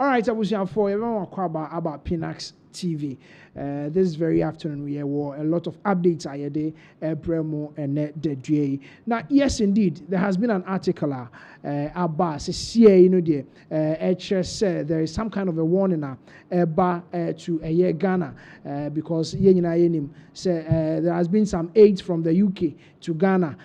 All right, I was here for everyone about Pinaxtv. This very afternoon we have a lot of updates ayede Bremo and the Now, yes, indeed, there has been an article about there is some kind of a warning to Ghana because there has been some aid from the UK to Ghana.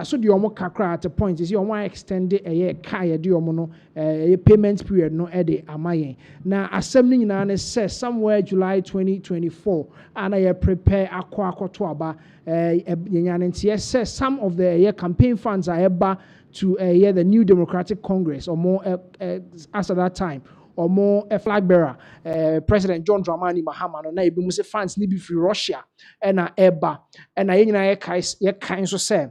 So the omo kakra at a point is you want extended a kaya no payment period no ede amaye. Now assembly in says somewhere July 2024 and I prepare akwa to aba says some of the campaign funds are eba to the New Democratic Congress or more as at that time. Or more a flag bearer, President John Dramani Mahama, no na ebi mu se fans ni bi free Russia, na eba, na ye kind so say.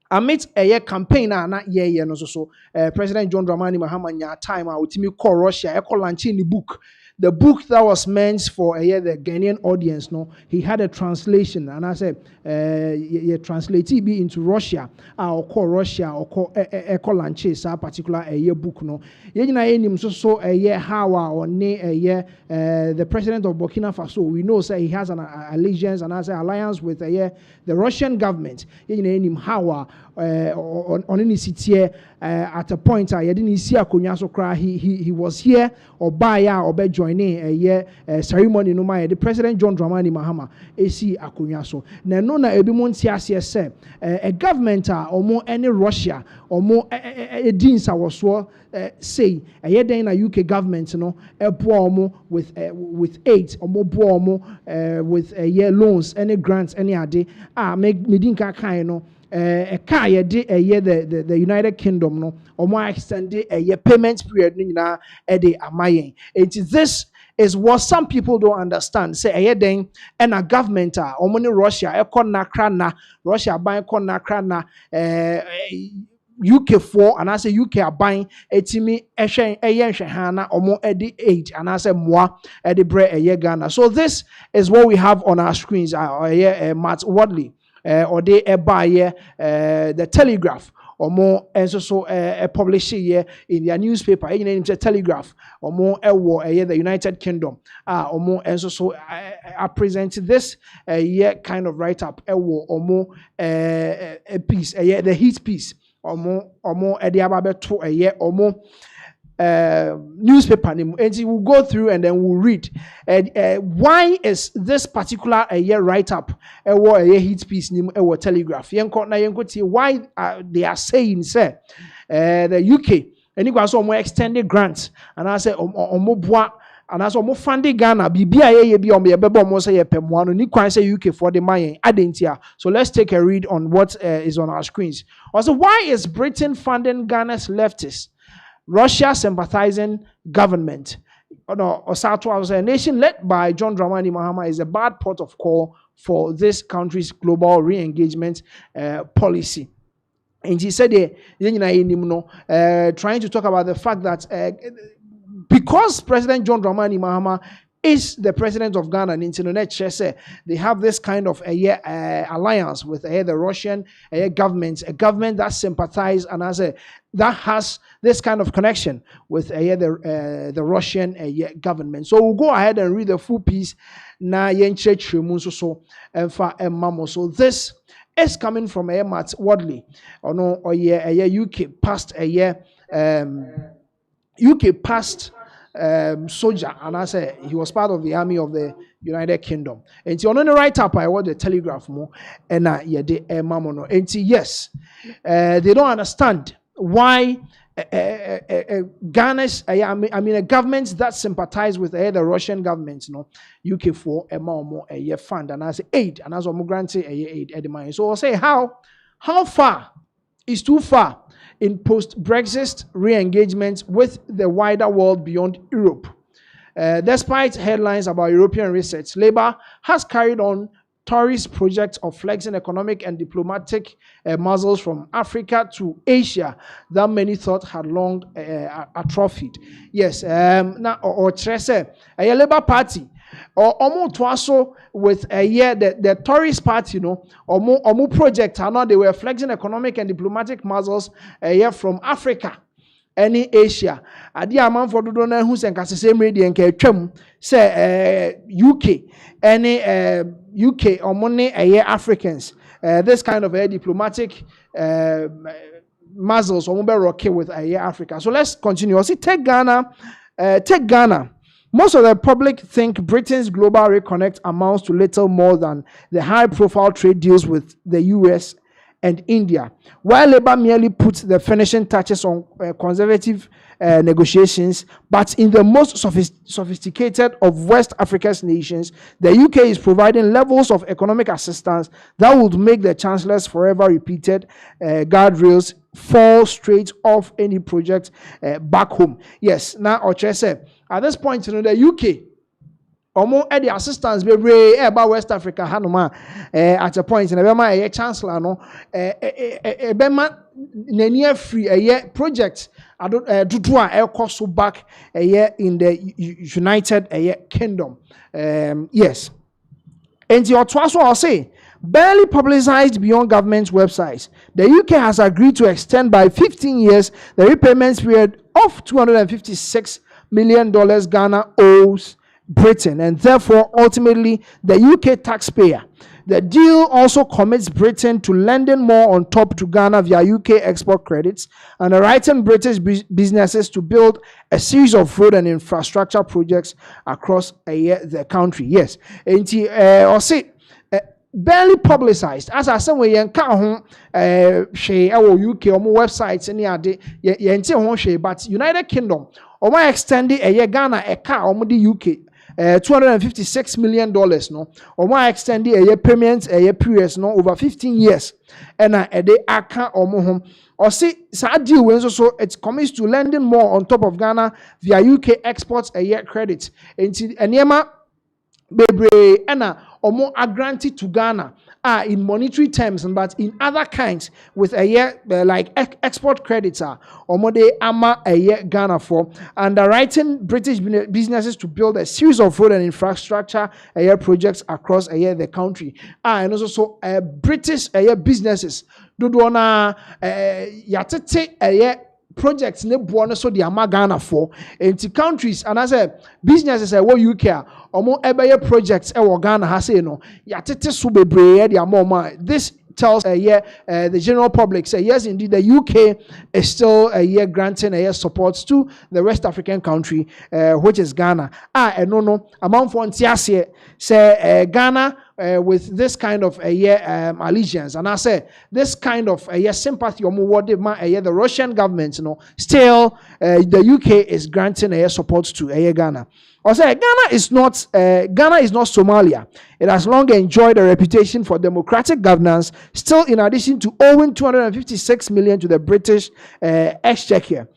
Amidst a campaign na ye no so President John Dramani Mahama nya time a utimi call Russia, call launching the book. The book that was meant for the Ghanaian audience, no, he had a translation, and I said, translate it into Russia, or call Russia, or call launches a particular book, no. So how or the president of Burkina Faso, we know say he has an allegiance and has an alliance with the Russian government. How on any city at a point I didn't see a cry. He was here or by or by joining a ceremony no my the President John Dramani Mahama AC Akunyaso. No na ebimon say a government or more any Russia or more deans I was say a day in a UK government no with aid or more with loans any grants any ade make medinka kind a car the United Kingdom no or more extended a payment period na ede amayen. This is what some people don't understand. Say a then and a government or money Russia a na Russia buying na UK 4 and I say UK are buying a timmy a hana or more eddy 8 and I say moi eddy bre a Ghana. So this is what we have on our screens. Matt Wadley. Or they buy the Telegraph or more and so publish here in their newspaper in the Telegraph or more the United Kingdom or more and so I present this kind of write up or more a piece the heat piece or more a diababe to a year or more newspaper and we'll go through and then we'll read why is this particular write-up a hit piece a telegraph why they are saying say the UK and it was more extended grants and I say and as almost funding Ghana, BBIA on the Bebo say Pemwano, ni kwan say UK for the money, Adentia. So let's take a read on what is on our screens. Also, why is Britain funding Ghana's leftists? Russia sympathizing government. Or South was a nation led by John Dramani Mahama is a bad port of call for this country's global re-engagement policy. And he said, trying to talk about the fact that because President John Dramani Mahama is the president of Ghana and internet say they have this kind of alliance with the Russian government, a government that sympathizes and that has this kind of connection with the Russian government. So we'll go ahead and read the full piece. So this is coming from Matt Wadley or UK past UK past soldier, and I say he was part of the army of the United Kingdom. And on the write up, I want the Telegraph more, and mamono. And yes, they don't understand why Ghana's, a government that sympathize with the Russian government, UK for a year fund, and I say aid, and as a grant aid at the money. So I'll say how far is too far in post-Brexit re-engagement with the wider world beyond Europe. Despite headlines about European research, Labour has carried on Tory's project of flexing economic and diplomatic muscles from Africa to Asia that many thought had long atrophied. Yes, now or Trese, a Labour Party or almost also with the Tories party, or project, they were flexing economic and diplomatic muscles from Africa any Asia. Adi amount for do na who sen kase same radio nka atwam say UK any UK or money Africans. This kind of diplomatic muzzles or rocky with Africa. So let's continue. See, take Ghana. Most of the public think Britain's global reconnect amounts to little more than the high-profile trade deals with the US and India, while Labour merely puts the finishing touches on conservative negotiations. But in the most sophisticated of West Africa's nations, the UK is providing levels of economic assistance that would make the Chancellor's forever repeated guardrails fall straight off any project back home. Yes, now Oche said, at this point, the UK, almost at the assistance be about West Africa hanuma at a point in a chancellor no bema near free a year project do cost back a year in the United Kingdom. Yes, and your twice I'll say barely publicized beyond government websites, the UK has agreed to extend by 15 years the repayment period of $256 million Ghana owes Britain, and therefore ultimately the UK taxpayer. The deal also commits Britain to lending more on top to Ghana via UK export credits and underwriting British businesses to build a series of road and infrastructure projects across the country. Yes, and or say barely publicized. As I said, we can't share our UK websites any other but United Kingdom or extended a Ghana a car the UK. $256 million no or more extended a year payments a year periods no over 15 years and a day aka or home or see sad deal when so it commits to lending more on top of Ghana via UK exports a year credit into Anyama Bebre and or more are granted to Ghana in monetary terms, but in other kinds with a year like export credits or more they ama a year Ghana for underwriting British businesses to build a series of road and infrastructure a year projects across a year the country. And also British a year businesses do na yatete a year projects ne buono so the ama Ghana for into countries and as a businesses what UK omo ebeye projects e wo Ghana ha say no yatete so bebre the ama this tells the general public say yes indeed the UK is still a year granting a year supports to the West African country which is Ghana no amount for ntiase say Ghana with this kind of a year allegiance and I say this kind of a year sympathy the Russian government still the UK is granting a year support to a year Ghana. I say Ghana is not Somalia. It has long enjoyed a reputation for democratic governance, still in addition to owing $256 million to the British exchequer.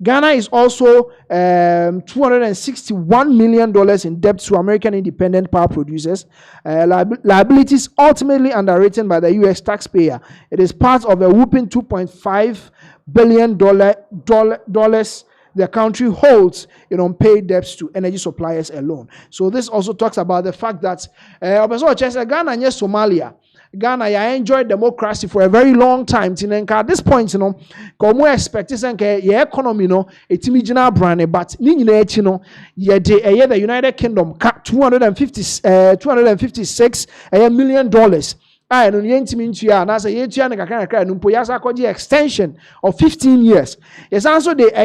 Ghana is also $261 million in debt to American independent power producers. Liabilities ultimately underwritten by the US taxpayer. It is part of a whopping $2.5 billion the country holds in unpaid debts to energy suppliers alone. So this also talks about the fact that Ghana and Somalia. Ghana, I enjoyed democracy for a very long time. At this point, come we expect your economy, it's imagine brand, but the United Kingdom $256 million. I don't extension of 15 years. It's also the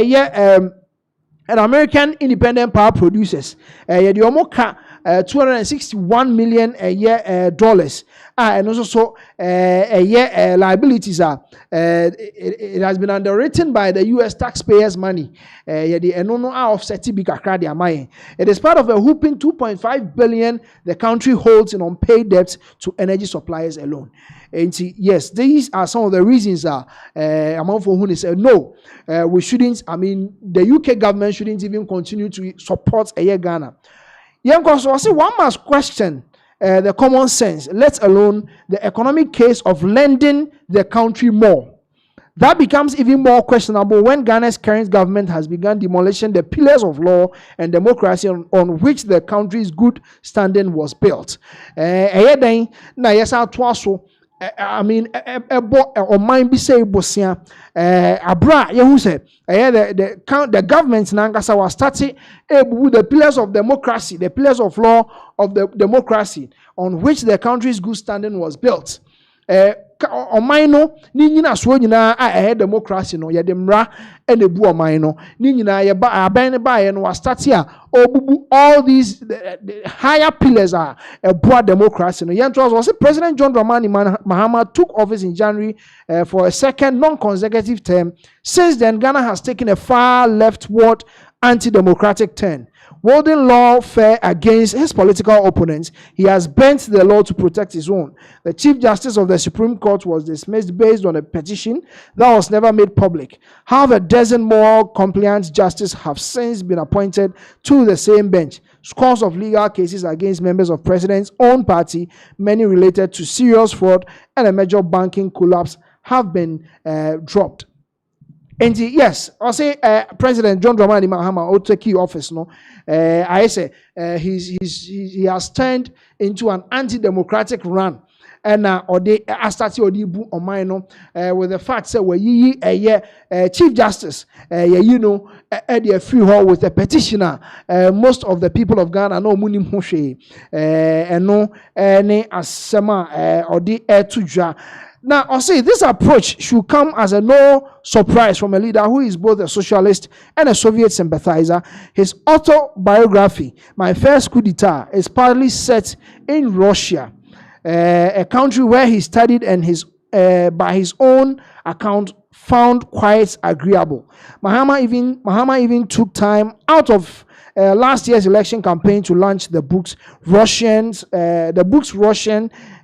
an American independent power producers. $261 million a year dollars. And also so a year liabilities are it has been underwritten by the US taxpayers' money. It is part of a whopping $2.5 billion the country holds in unpaid debts to energy suppliers alone. And yes, these are some of the reasons among for whom said no, we shouldn't. I mean, the UK government shouldn't even continue to support a year Ghana. One must question the common sense, let alone the economic case of lending the country more. That becomes even more questionable when Ghana's current government has begun demolishing the pillars of law and democracy on which the country's good standing was built. I mean, or mind be say bosia, abra, you say, the government Nangasa was starting with the pillars of democracy, the pillars of law of the democracy on which the country's good standing was built. Ɔman no ne nyina so nyina a democracy no ye de mra ene bu ɔman no ne nyina ye ba aban ne ba ye no start a obubu all these the higher pillars are a poor democracy no yento was President John Dramani Mahama took office in January for a second non-consecutive term. Since then, Ghana has taken a far leftward anti-democratic turn. Wielding lawfare against his political opponents, he has bent the law to protect his own. The Chief Justice of the Supreme Court was dismissed based on a petition that was never made public. Half a dozen more compliant justices have since been appointed to the same bench. Scores of legal cases against members of President's own party, many related to serious fraud and a major banking collapse, have been dropped. And yes, I'll say President John Dramani Mahama will take office. No, I say he has turned into an anti-democratic run, and or they started odibu on mine with the fact that we Chief Justice you know the free hall with a petitioner. Most of the people of Ghana no munim hoshe and no any asema or the air to. Now, I'll say this approach should come as a no surprise from a leader who is both a socialist and a Soviet sympathizer. His autobiography, My First Coup d'etat, is partly set in Russia, a country where he studied and by his own account found quite agreeable. Mahama even took time out of last year's election campaign to launch the book's Russian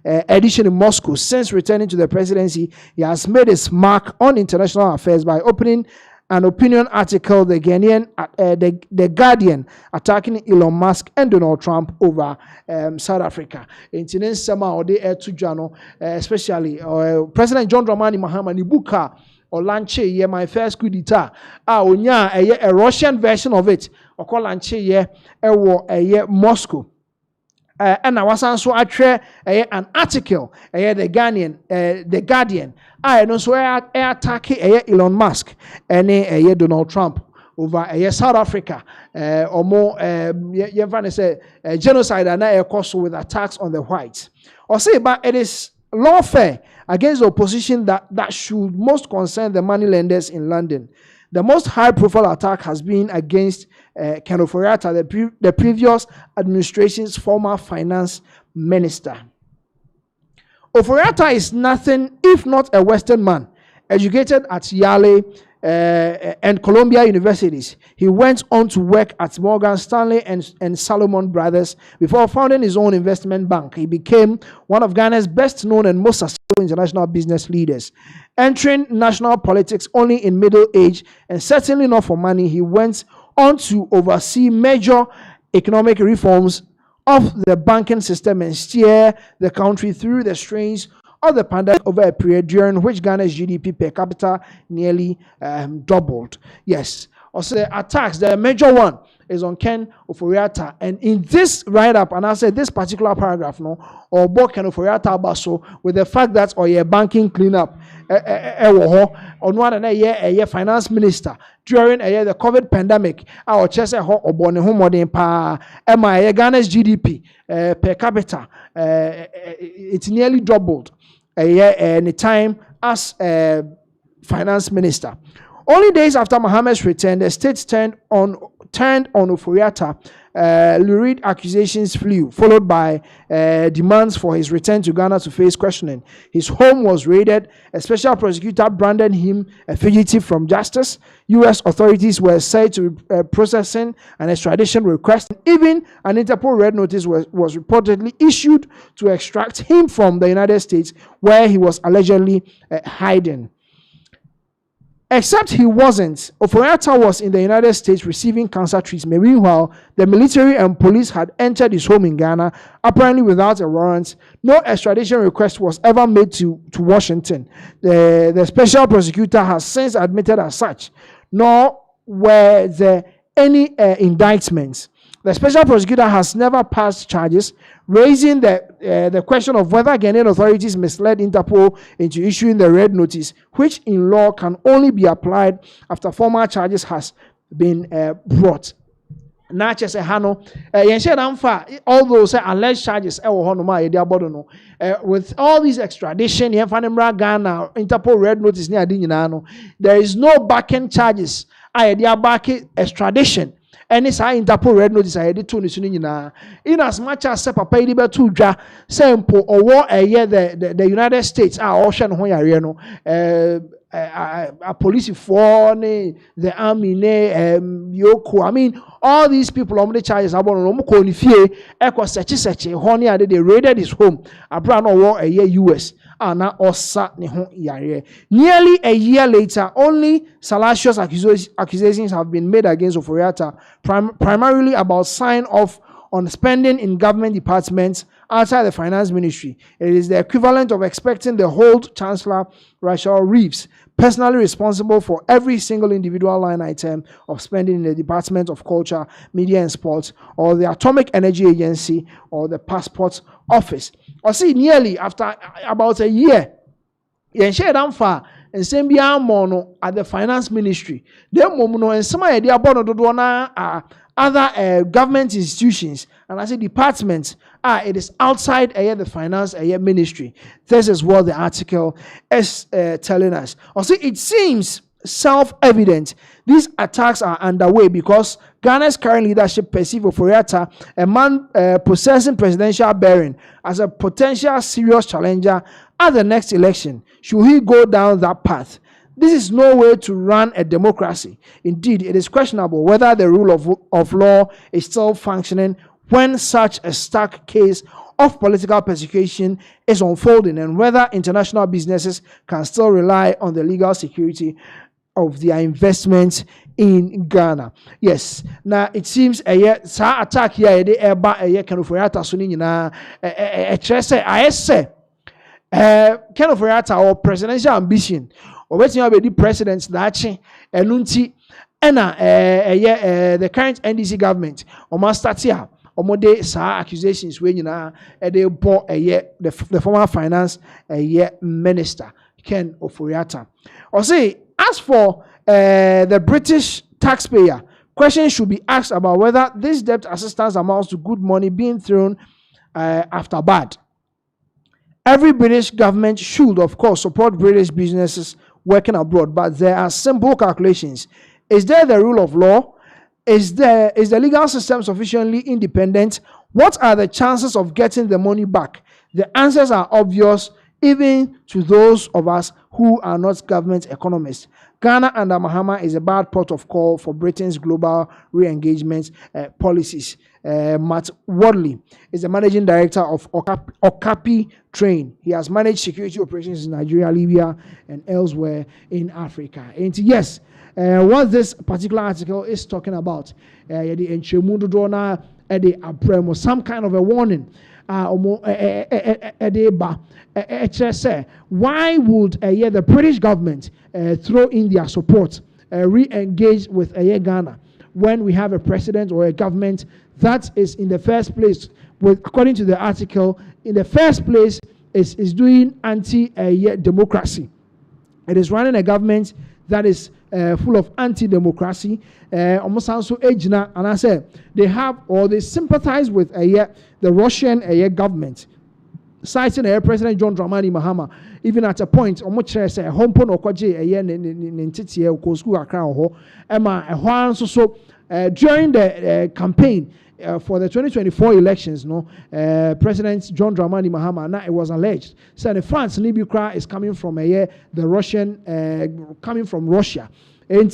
edition in Moscow. Since returning to the presidency, he has made his mark on international affairs by opening an opinion article, the Guardian, attacking Elon Musk and Donald Trump over South Africa. In today's summer, or the air to Jano, especially President John Dramani Mahama Nibuka or Lanche, yeah, My First Coup d'etat. A Russian version of it, or call Lanche, yeah, a Moscow. And I was also an article, the Guardian. I know so attack Elon Musk and Donald Trump over South Africa, or more genocide and a course with attacks on the whites. Or say, but it is lawfare against the opposition that should most concern the moneylenders in London. The most high-profile attack has been against Ken Ofori-Atta, the previous administration's former finance minister. Ofori-Atta is nothing if not a Western man, educated at Yale and Columbia Universities. He went on to work at Morgan Stanley and Salomon Brothers before founding his own investment bank. He became one of Ghana's best-known and most successful international business leaders. Entering national politics only in middle age and certainly not for money, he went on to oversee major economic reforms of the banking system and steer the country through the strains of the pandemic over a period during which Ghana's GDP per capita nearly doubled. Yes, also the attacks, the major one is on Ken Ofori-Atta. And in this write-up, and I said this particular paragraph, or both Ken Ofori-Atta baso with the fact that or banking cleanup, on one and a finance minister during the COVID pandemic, our chest or born home or Ghana's GDP per capita, it's nearly doubled in the time as finance minister. Only days after Mahama's return, the state turned on Ofori-Atta. Lurid accusations flew, followed by demands for his return to Ghana to face questioning. His home was raided. A special prosecutor branded him a fugitive from justice. U.S. authorities were said to be processing an extradition request. Even an Interpol red notice was reportedly issued to extract him from the United States, where he was allegedly hiding. Except he wasn't. Ofori-Atta was in the United States receiving cancer treatment. Meanwhile, the military and police had entered his home in Ghana, apparently without a warrant. No extradition request was ever made to Washington. The special prosecutor has since admitted as such, nor were there any indictments. The special prosecutor has never passed charges, raising the question of whether Ghanaian authorities misled Interpol into issuing the red notice, which in law can only be applied after formal charges has been brought. Na kyese ha no yenhye dan fa all those alleged charges e wo ho no ma ye dia bodo no with all these extradition ye fa nemra Ghana Interpol red notice ni ade nyina no, there is no backing charges a ye dia back extradition any say Interpol red notice a ye de to ni so nyina, in as much as say papa yi be to dwa say mpo owo the United States a o hwe no ho yare no a police for the army Yoko, I mean all these people on the charges about no ko ni fie search honey they raided his home abra no war a year US na osa ne ho yare. Nearly a year later, only salacious accusations have been made against Oforiatta, primarily about sign off on spending in government departments outside the finance ministry. It is the equivalent of expecting the Hold Chancellor Rachel Reeves, personally responsible for every single individual line item of spending in the Department of Culture, Media and Sports, or the Atomic Energy Agency, or the Passport Office. Or see, nearly after about a year, yenhye dan fa nsem bia mono at the finance ministry. Dem momuno nsema ye dia bono dodo na other government institutions and I say departments, it is outside the finance ministry. This is what the article is telling us. Also, it seems self-evident these attacks are underway because Ghana's current leadership perceive Oforiatta, a man possessing presidential bearing, as a potential serious challenger at the next election should he go down that path. This is no way to run a democracy. Indeed, it is questionable whether the rule of law is still functioning when such a stark case of political persecution is unfolding, and whether international businesses can still rely on the legal security of their investments in Ghana. Yes, now it seems sa attack here the eba Ken Oforiatta so ni nyina I say Ken Oforiatta or presidential ambition obetimi abedi president dachi enunti ena the current NDC government o ma start here omode sa accusations we nyina dey bo the former finance minister Ken Oforiatta. Or say as for the British taxpayer, questions should be asked about whether this debt assistance amounts to good money being thrown after bad. Every British government should, of course, support British businesses working abroad, but there are simple calculations. Is there the rule of law? Is the legal system sufficiently independent? What are the chances of getting the money back? The answers are obvious, even to those of us who are not government economists. Ghana under Mahama is a bad port of call for Britain's global re-engagement policies. Matt Wadley is the managing director of Okapi Train. He has managed security operations in Nigeria, Libya, and elsewhere in Africa. And yes, what this particular article is talking about, some kind of a warning. Why would the British government throw in their support, re-engage with Ghana when we have a president or a government that is in the first place, according to the article, in the first place is doing anti-democracy. It is running a government that is full of anti-democracy. Almost also ejina, and I say they have or they sympathize with the Russian government, citing President John Dramani Mahama. Even at a point, almost say homepon or kwaje nintiti school akra ho ema so during the campaign for the 2024 elections, President John Dramani Mahama, now it was alleged, said France Libya is coming from the Russian, coming from Russia. And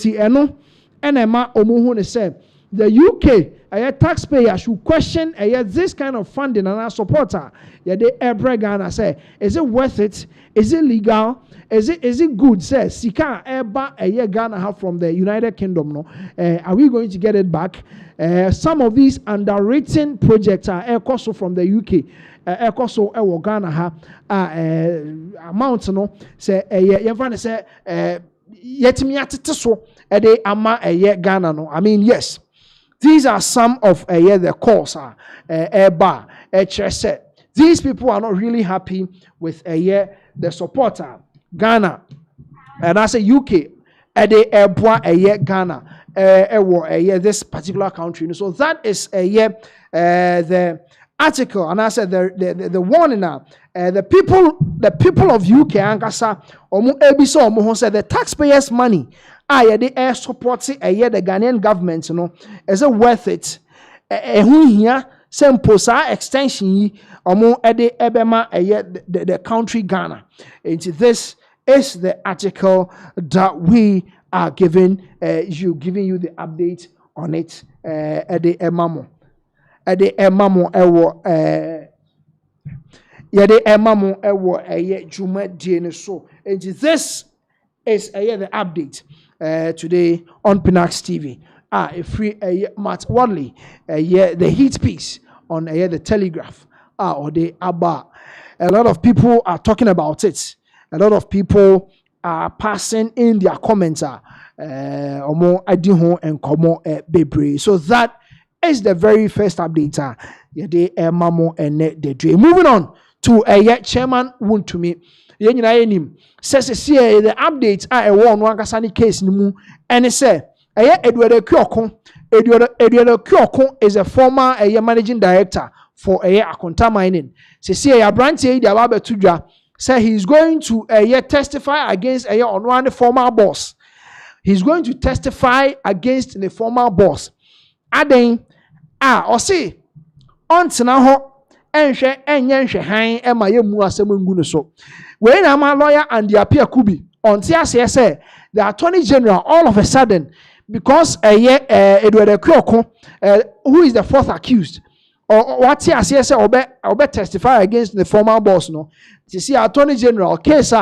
NMA Omuhune said the UK, a taxpayer should question this kind of funding and our supporter. Yeah, they Ghana say, is it worth it? Is it legal? Is it good? Say, Sika Eba Ghana have from the United Kingdom. No, are we going to get it back? Some of these underwritten projects are also from the UK. Also, Ghana have amounts. No, say you say yet me at so ama Ghana. No, I mean yes. these are some of the calls bar these people are not really happy with the supporter Ghana and I say UK Ghana this particular country. So that is the article, and I said the warning now. The people of UK ankasa omo ebisa omo said the taxpayers' money the air supporting the Ghanaian government, is it worth it? Here simple extension yi omo ebema the country Ghana. And this is the article that we are giving you the update on it. The emamo juma dine so. And this is the update today on Pinaxtv. A free Matt Wadley the heat piece on the Telegraph or the Abba. A lot of people are talking about it. A lot of people are passing in their comments. Omo adiho and komo bebre. So that is the very first update. Yede mamo and the dream. Moving on to chairman Wontumi. Yenyina says the update a one kasani case nimu and it say Edward Kyoko is a former managing director for Akonta Mining. Say Abranti the Ababe Tudja say he's going to testify against on one former boss. He's going to testify against the former boss. Aden or say on ho enhwe enyenhwe han ema ye mu asem ngu no so. We na ma lawyer and the appear kubi on tia say the attorney general all of a sudden because Edward Kyoko who is the fourth accused or what tia say obe testify against the former boss no. You see attorney general case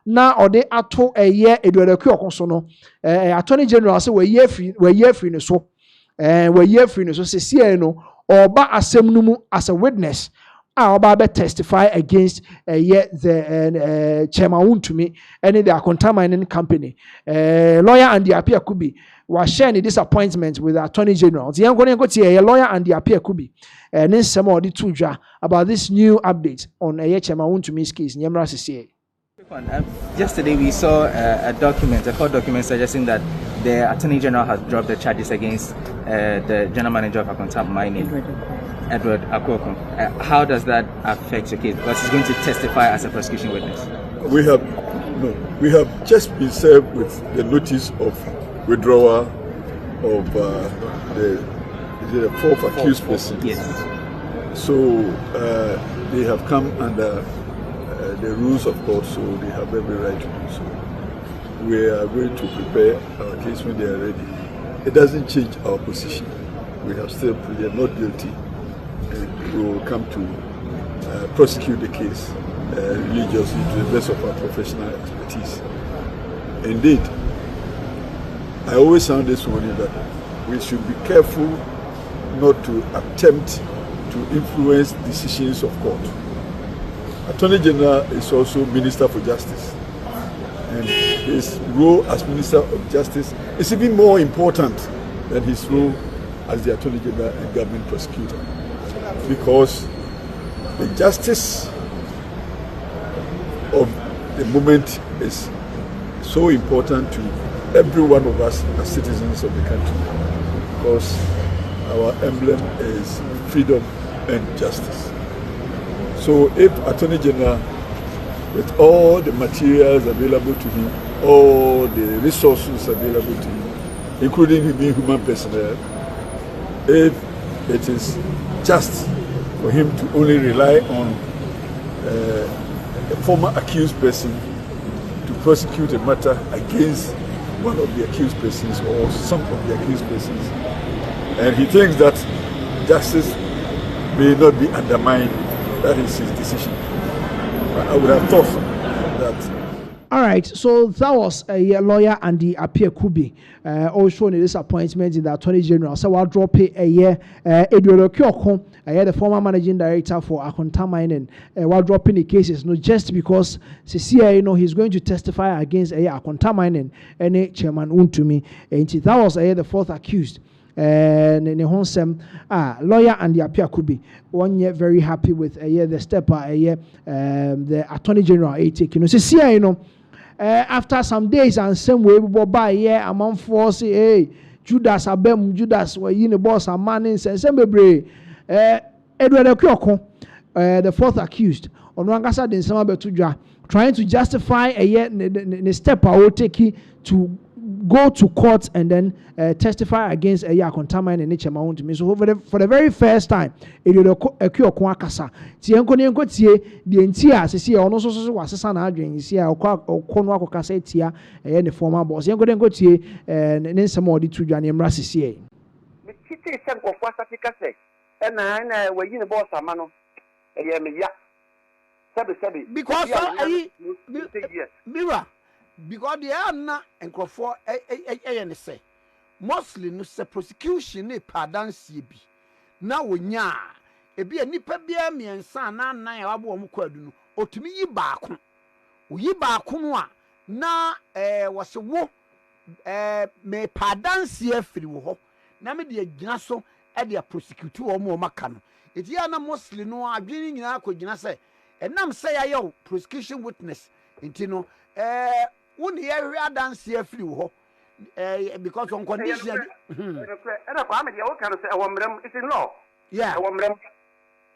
na ode ato Edward Kyoko so no attorney general say we ye free no so say see no oba asem no mu as a witness oba be testify against the chairman Wontumi and the Akonta Mining company lawyer and the appear could be was sharing the disappointment with the attorney general. The young lawyer and the appear could be and some of the two about this new update on chairman Wontumi's case. Yesterday we saw a court document suggesting that the Attorney General has dropped the charges against the General Manager of Akonta Mining, Edward Akoko. How does that affect your case? Because he's going to testify as a prosecution witness. We have just been served with the notice of withdrawal of the fourth accused person. Yes. So they have come under the rules of court, so they have every right to do so. We are going to prepare our case when they are ready. It doesn't change our position. We have still pleaded not guilty, and we will come to prosecute the case religiously to the best of our professional expertise. Indeed, I always sound this warning that we should be careful not to attempt to influence decisions of court. Attorney General is also Minister for Justice, and his role as Minister of Justice is even more important than his role as the Attorney General and government prosecutor, because the justice of the moment is so important to every one of us as citizens of the country, because our emblem is freedom and justice. So if Attorney General, with all the materials available to him, all the resources available to him, including him being human personnel, if it is just for him to only rely on a former accused person to prosecute a matter against one of the accused persons or some of the accused persons, and he thinks that justice may not be undermined, that is his decision. I would have thought that. All right, so that was a lawyer and the appear Kubi also in a disappointment in the Attorney General. So I'll drop Edward Kyoko, the former managing director for Akonta Mining, while dropping the cases, not just because CCA, he's going to testify against Akonta Mining and Chairman Wontumi. And that was the fourth accused. ne ho nsɛm lawyer and the appeal could be one year very happy with the step the attorney general taking so see you know after some days and same way we buy among force hey Judas abem Judas were you the boss and man in same bebre Edward Akioko the fourth accused on Wangasa din sama betudwa trying to justify the step I will take to go to court and then testify against a contaminant in nature mount me. So for the very first time, it will occur Kwakasa. Tienko tie the entire see or so was a adrian, see a Conwako Cassetia and the former boss. Yanko tie and some more the two Johnny Rassi. The city is of what I say, and I were in the boss a mano. Because Mira. Because they are not and for a say mostly no se prosecution ne pardon CB. Now when ya a be a nipper beer me and son nine abo mquadun or to me ye back. Ye back na was a wo may pardon CF free na me de gnaso at their prosecutor or more macano. It yana mostly no are beginning in our could say, and nam say I yo prosecution witness intino when here dance here free because on condition and a family can say it's in law. Yeah,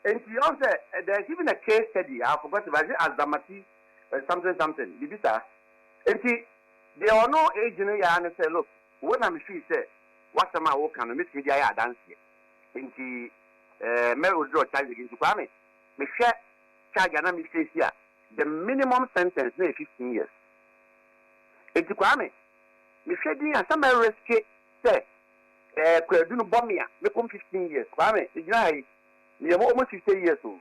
and you also there's even a case study I forgot about it as Damati something Bibisa. And there are no agent and say look when I'm free say what's my work and miss media dance here. And Mary will draw charge against Kwame. Me share charge and I'm here. The minimum sentence is 15 years. It's Kwame. Me shedding and some risk say, do no bomb me, make 15 years. Kwame, you have almost 50 years old.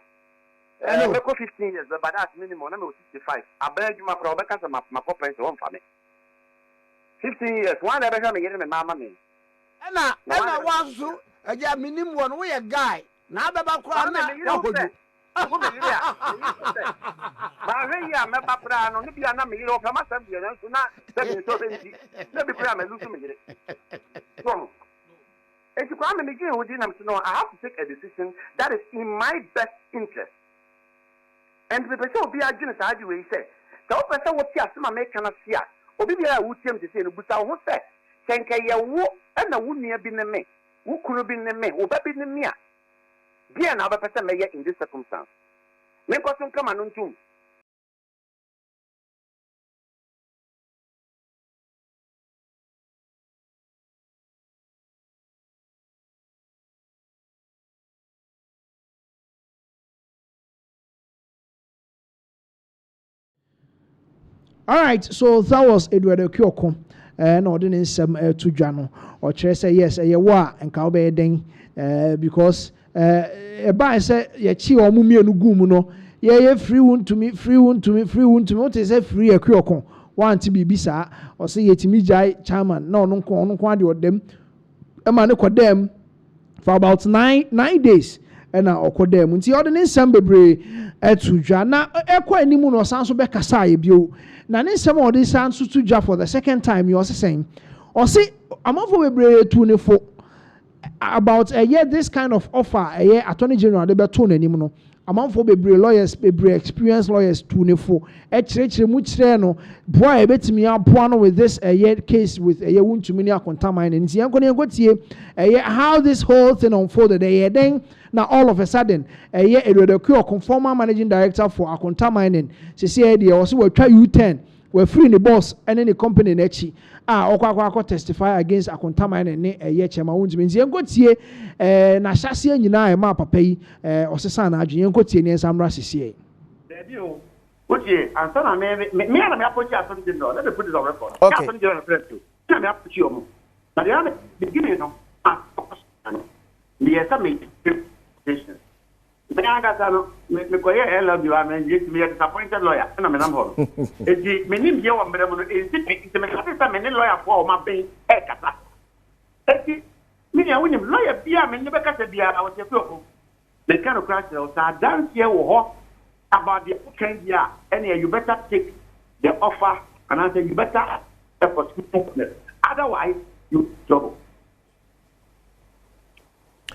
Make 15 years, but that's minimum. I'm 65. I beg you, my problem, because my papa is one family. 15 years. One ever come again, my mama. And I want to, a minimum one way a guy. Now, about Kwame, but here, my papa, no, be an amigo from my son, not so maybe I'm a loose minute. If you come and begin with him to know, I have to take a decision that is in my best interest. And the person will be a genus, as you say. So, person what Yasma make cannot see. Or maybe I would tell him to say, but I won't say, can you walk and I wouldn't have been a me? Who could have been a me? Who have been a me? Be another person may in this circumstance. Make us come on to. All right, so that was Edward Okioko. No, didn't some to Jano or say yes, a wa and cowbay ding because a buy said, ye chi or mummy and gumuno, ye free one to me, free one to me, free one to me. What is a free a Kyoko? Want to be bisa or say ye to me, Jai chairman, no, quantity of them. A man of them for about 9 days. And now, Okodem, until ordinance Sambebre at Suja. Now, Equa Nimun or Sanso Becasai, you. Now, in some of these answers to Jaffa for the second time, you are saying, or say, I'm over a 24 about a year, this kind of offer, a year, Attorney General, the Baton anymore. Among for Bebre lawyers, Bebre experienced lawyers, 24. H. Mucheno, boy, bet me up one with this a year case with a year wound to many contaminant. And see, I'm going to go to you how this whole thing unfolded. A year then, now all of a sudden, a year it would occur, former managing director for a contaminant. She said, I also will try U10. We're free in the boss and any company nechi. Okwa testify against a contaminant a year chema wounds means you go tie na shasi and you ma papa or sesana you go tie near some rassy. What ye, and son, me and I put you something. Let me put it on record. Okay. Let me put you. But the other beginning of the estimate. I got me love you. I mean, me a disappointed lawyer, and I'm an humble. It's many years on Beremono is the many lawyer for my being a cata. Me, I wouldn't lawyer be a man, never cut a beer. I was a fool. The kind of crash I dance here about the kind year, and you better take the offer, and I say you better effort. Otherwise, you trouble.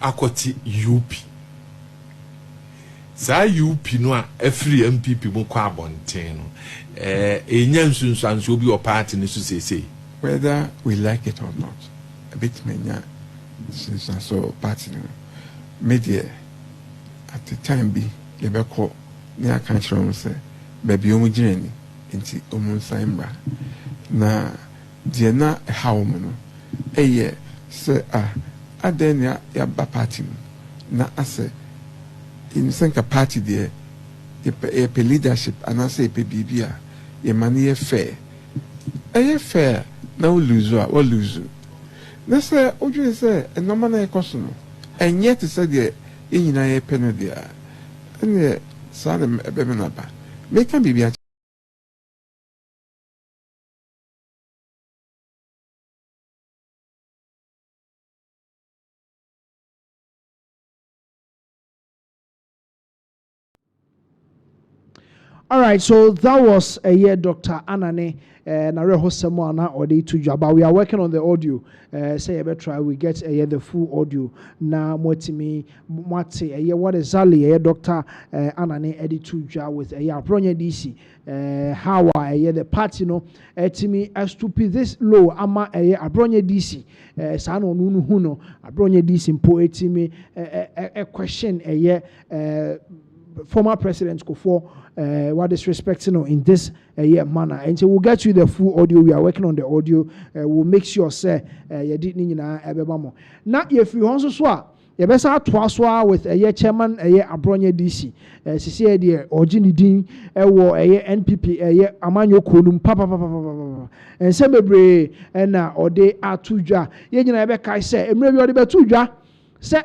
akoti UP sa UP no a every MPP mo kwa abonten no enya nsunsuanso bi o party ne so sese whether we like it or not a bit menya so party no media at the time be yebeko ne aka chiro say baby omu gireni nti omu saimbra na die na hawo mu no eye se adenia ya ba party na ase in senka party there a leadership and I say a bibia a money fair now lose or lose na say oju say e no man e koso no and yet say the in a penny there and sana ebe na ba make can bibia. All right, so that was a year Dr. Anane Nareho Semwana or the two job. But we are working on the audio. Say a try, we get a year the full audio. Now Motimi Mati a year what exactly a year Dr. Anane Eddie two job with a year Bronya DC. How a year the party no Timi as to be this low ama a year Bronya DC. Sano Nunu Huno, a Bronya DC in poetimi a question a year former President Kofo. What is respecting in this manner, and so we'll get you the full audio. We are working on the audio. We'll make sure say you didn't know now if you also swa you better twice with a year chairman a year Abronya DC CC dear or Ginny Dean war a year NPP a year Amanyo Kolum papa and Semebre and or they are two jar ye Rebecca say and maybe the two jar say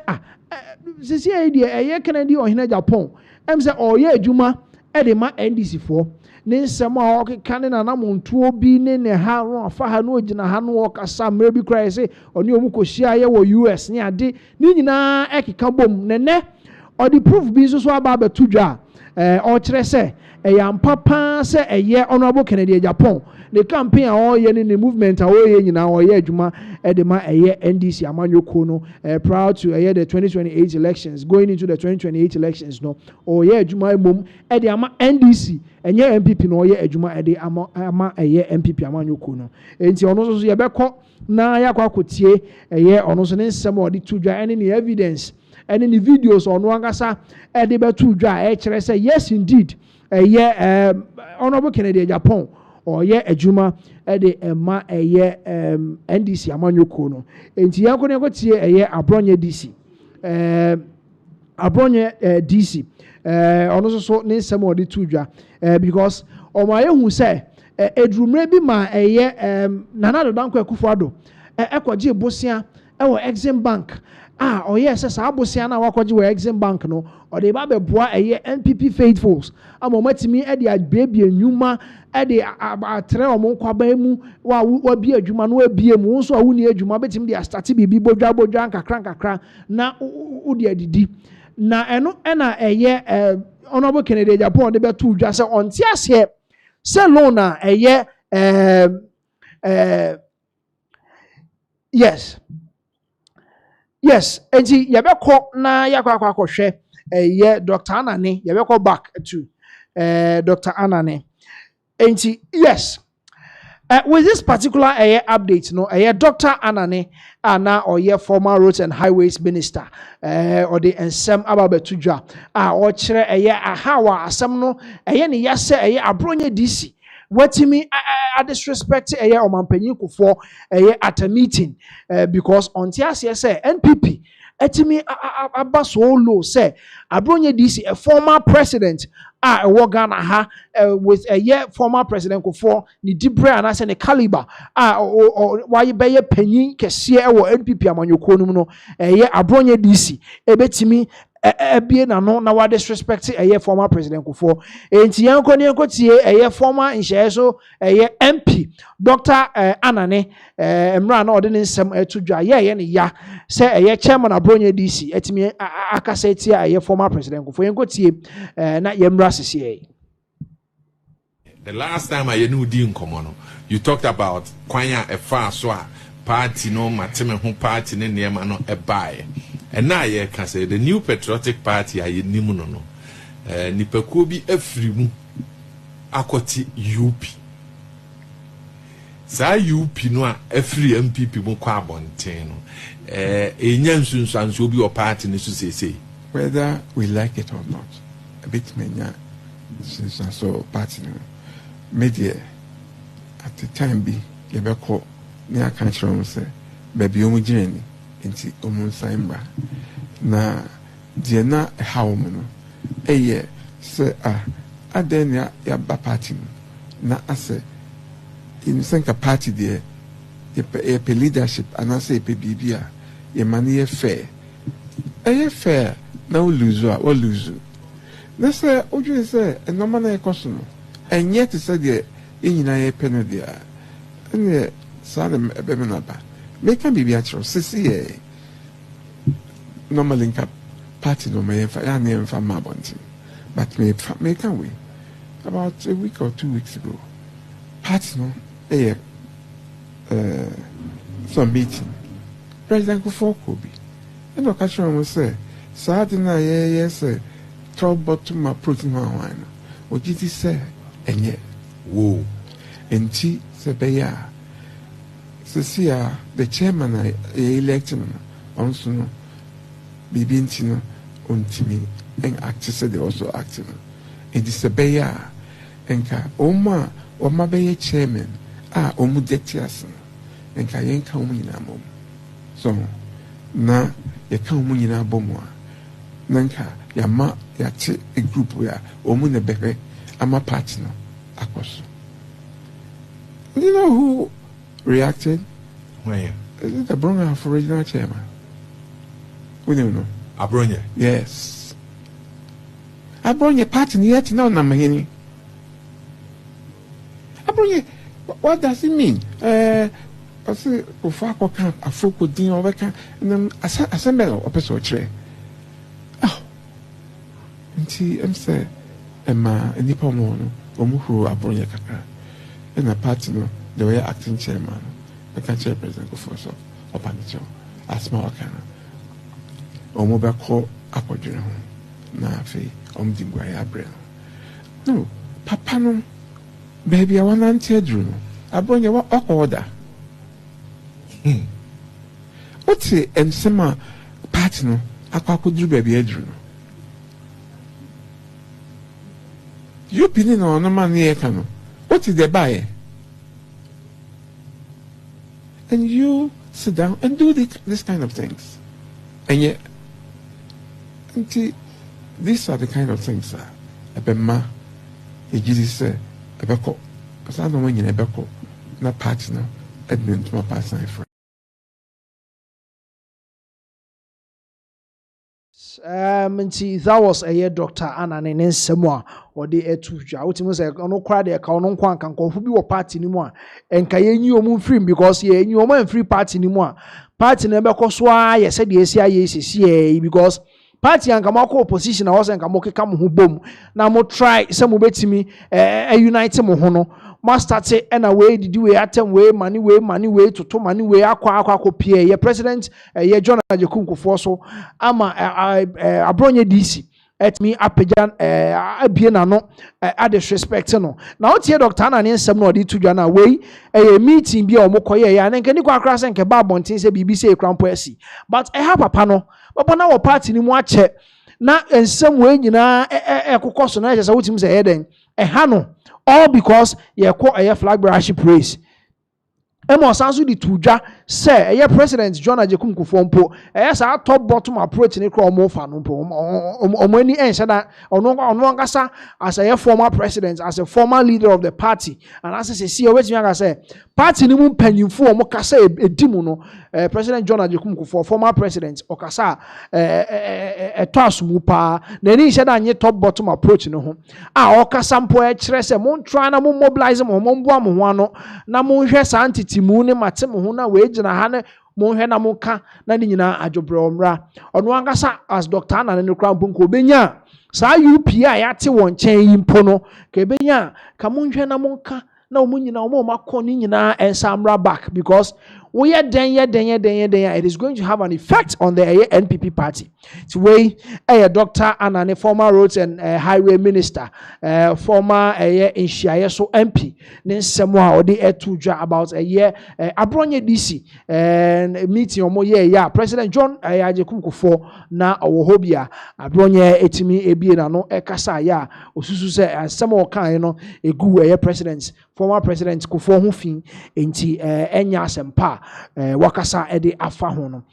CC dear a year Kennedy or Hina Japan say oh yeah Juma Edema NDC for ne nsema o kekane na namontuo bi ne ha ro afa ha no ogina ha no kasa mrebi krai se oni omu kohia ye wo US ne ade ni nyina ekeka bom ne o the proof bi so aba betudwa o kire se yampapa se eye honorable Kennedy Japan the campaign o ye ne movement o ye nyina o ye adwuma edema eye NDC amanyoko no proud to eye the 2028 elections going into the 2028 elections no o ye adwuma mom ede ama NDC enye MPP no o ye adwuma ede ama eye MPP amanyoko no enti ono so ye beko na yakwa kotie eye ono so ne nsem o de tudwa ene ne evidence ene ne videos ono angasa ede betudwa e kire say yes indeed honorable Kennedy Japan or ye ejuma ede ema eye NDC amanyoko no enti yanko ne kotie eye Abronya DC Abronya DC ono so ne nsem o de tudwa because o ma ye hu say edrumre bi ma eye nana dodanko akufado ekwaje bosia ewo Exim Bank oh yes sa abosia na wakwaje we Exim Bank no o de ba beboa eye NPP faithfuls amomatimi e de agbebie nyuma e de atre omo kwaba mu wa bi adwuma no abie mu so awuni adwuma betimi de start bibi bodwa nkakra na u de adidi na eno na eye honorable Kennedy Japan de betu dwa se onti ase se loan na eye yes enti yebekọ na yakwa hwe eye Dr. Anane yebekọ back to Dr. Anane enti yes with this particular update no Dr. Anane ana or former roads and highways minister or the ensem ababetudwa or kire ahawa asem no ne yase Abronya DC watimi I disrespect omampanyin kufo at a meeting because on tiase say NPP etimi aba so low say Abronya DC a former president Ghana ha with former president kufo ni dibre anase ne caliber why be panyin kese wo NPP amanyoko no no Abronya DC ebetimi ebie na no na wa disrespect former president kufo enti yanko ne yanko tie former insheso MP Dr. Anane emra na ode ne nsem atudwa ye ne ya se chairman Abronya DC etimi akasa tie former president kufo yanko tie na yemra sisi. The last time I knew di nkomo no you talked about kwanya efa so a party no mateme ho party ne niema no ebae And now you can say the new patriotic party are in Nimuno. Nipakobi Efrimu Akoti UP. Sa UP no every MPP mo kwa bonteno. Enyansun sanso bi o party ni so say. Whether we like it or not, a bit mania since I saw party media at the time be yebeko near country say baby omu journey into omu saimba na die na how no eye say adenia ya ba party na ase in senka party there ye leadership and I say pe bibia ye mani fair fair na o lose na say oju say e no man e koso no enye te say de enyina ye pe no dia ene sa de ebe me na ba me kan bibia chro sisi e normally cap party no me fa ya na fa ma bonti but me can we about a week or 2 weeks ago party no some meeting President Kufokobi and the catcher will say Sardina yes trouble to my protein wine what did he say and yet whoa and she said beya Cecilia the chairman I elected on soon Bibintino on Timmy and actors said they also acting and this a beya and ka Oma or my beya chairman omu detiasen and ka yen ka omu nyina mom so na ye ka omu nyina bomu a nanka ya ma ya te a group where omu ne bebe ama party no akoso. You know who reacted? Where? Is it the Bronya for original chairman? We don't know. Abronya? Yes. Abronya party ni yet now na mahini. Abronya, what does it mean? I say, Ufako camp, a foko din over camp, and then assemble a person tray. Oh, and she say, Emma, and Nipomono, Omuhu, Abronya Kaka, and a party no, the way acting chairman, the country president go for so, or Panicho, a small can. Omobako, Apodino, Nafi, Omdingwaya Brain. No, Papa no. Baby, I want to tell you. I bring you what order. What's it? And some partner, I could do baby Adrian. You pinning on no man near Cano. What is the buy? And you sit down and do this kind of things. And yet, these are the kind of things, sir. Abema, Jesus said. Ebeko, because I don't want you Ebeko, not partner, Edmund, my partner friend. That was a year doctor Anna and then Samoa or the air to Jautim say, no cry there, Kanon Kwan can contribute a party anymore. And Kayen you moon free because ye knew man free party anymore. Party never cost why I said the SCIA because party and Kamako opposition was and Kamoke come who boom. Now more try some bet me a unite mohono. Must start say and away did you atem way money to money way aqua pie ye president ye John Ajekunku Foso ama abronye DC at me apejan abien no at disrespect no now tie doctor na nsem no di to dwana way a meeting bi o mokoye ya na nke ni kwa krasa nke ba bontin se BBC e krampo asi but ha papa no papa na wo party ni mu ache na nsem we nyina ekokoso na je se wotim se heden ha no all because ye call a flag bearership race. Emo sansu di tuja say a president John Ajekunku Fompo a top bottom approach ni kro mo fa no po omani ense da ono ngasa as a former president, as a former leader of the party, and as I see always you say party ni mu panyimfo o mo kasa edimu no President John Ajekunku former president okasa to asumu pa na ni ense da anye top bottom approach no ho okasa mpo e kire se mo try na mo mobilize mo mbo am ho ano na mo hwe sa timu ne matem ho na we gina ha ne mo hwe na mo ka na ni nyina adwobre omra ono angasa as doctor Anna ne kra mponko benya sa UPI ya te won chen yimpo no ka benya ka mo hwe na mo ka na mo nyina mo makọ ni nyina ensamra back because we are then, it is going to have an effect on the NPP party. It's way a doctor and a former roads and highway minister, former Inshiayeso MP, then someone or the tuja about a year Abronye DC and meeting yeah President John Ayajekum for na Awobia Abronye etimi ebi na no ekasa ya osusu se some kind no egu president former president Kufo ho fin enti enya asempa wakasa ede afa ho no.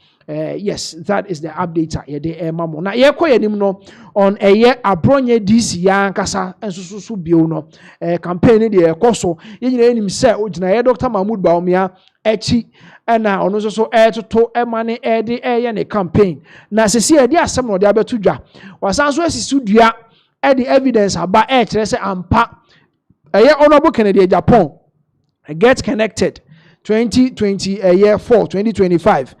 Yes, that is the update ye de mamo na ye koyenim no on Abronye DC ya nkasa ensusu bio no campaign de ekoso ye nyina enim se ogina ye Dr. Mahmoud Baumia echi na ono so to emane ede ne campaign na sesi ede asem no de abeto dwa wasan so asisu dua ede evidence aba kire se ampa honorable Kennedy Japan get connected 2025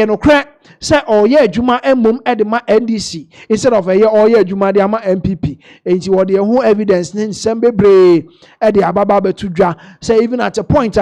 no crack say adwuma emom edema NDC instead of adwuma de ama MPP enti wo de ho evidence ne nsembebre ede ababa betudwa say even at a point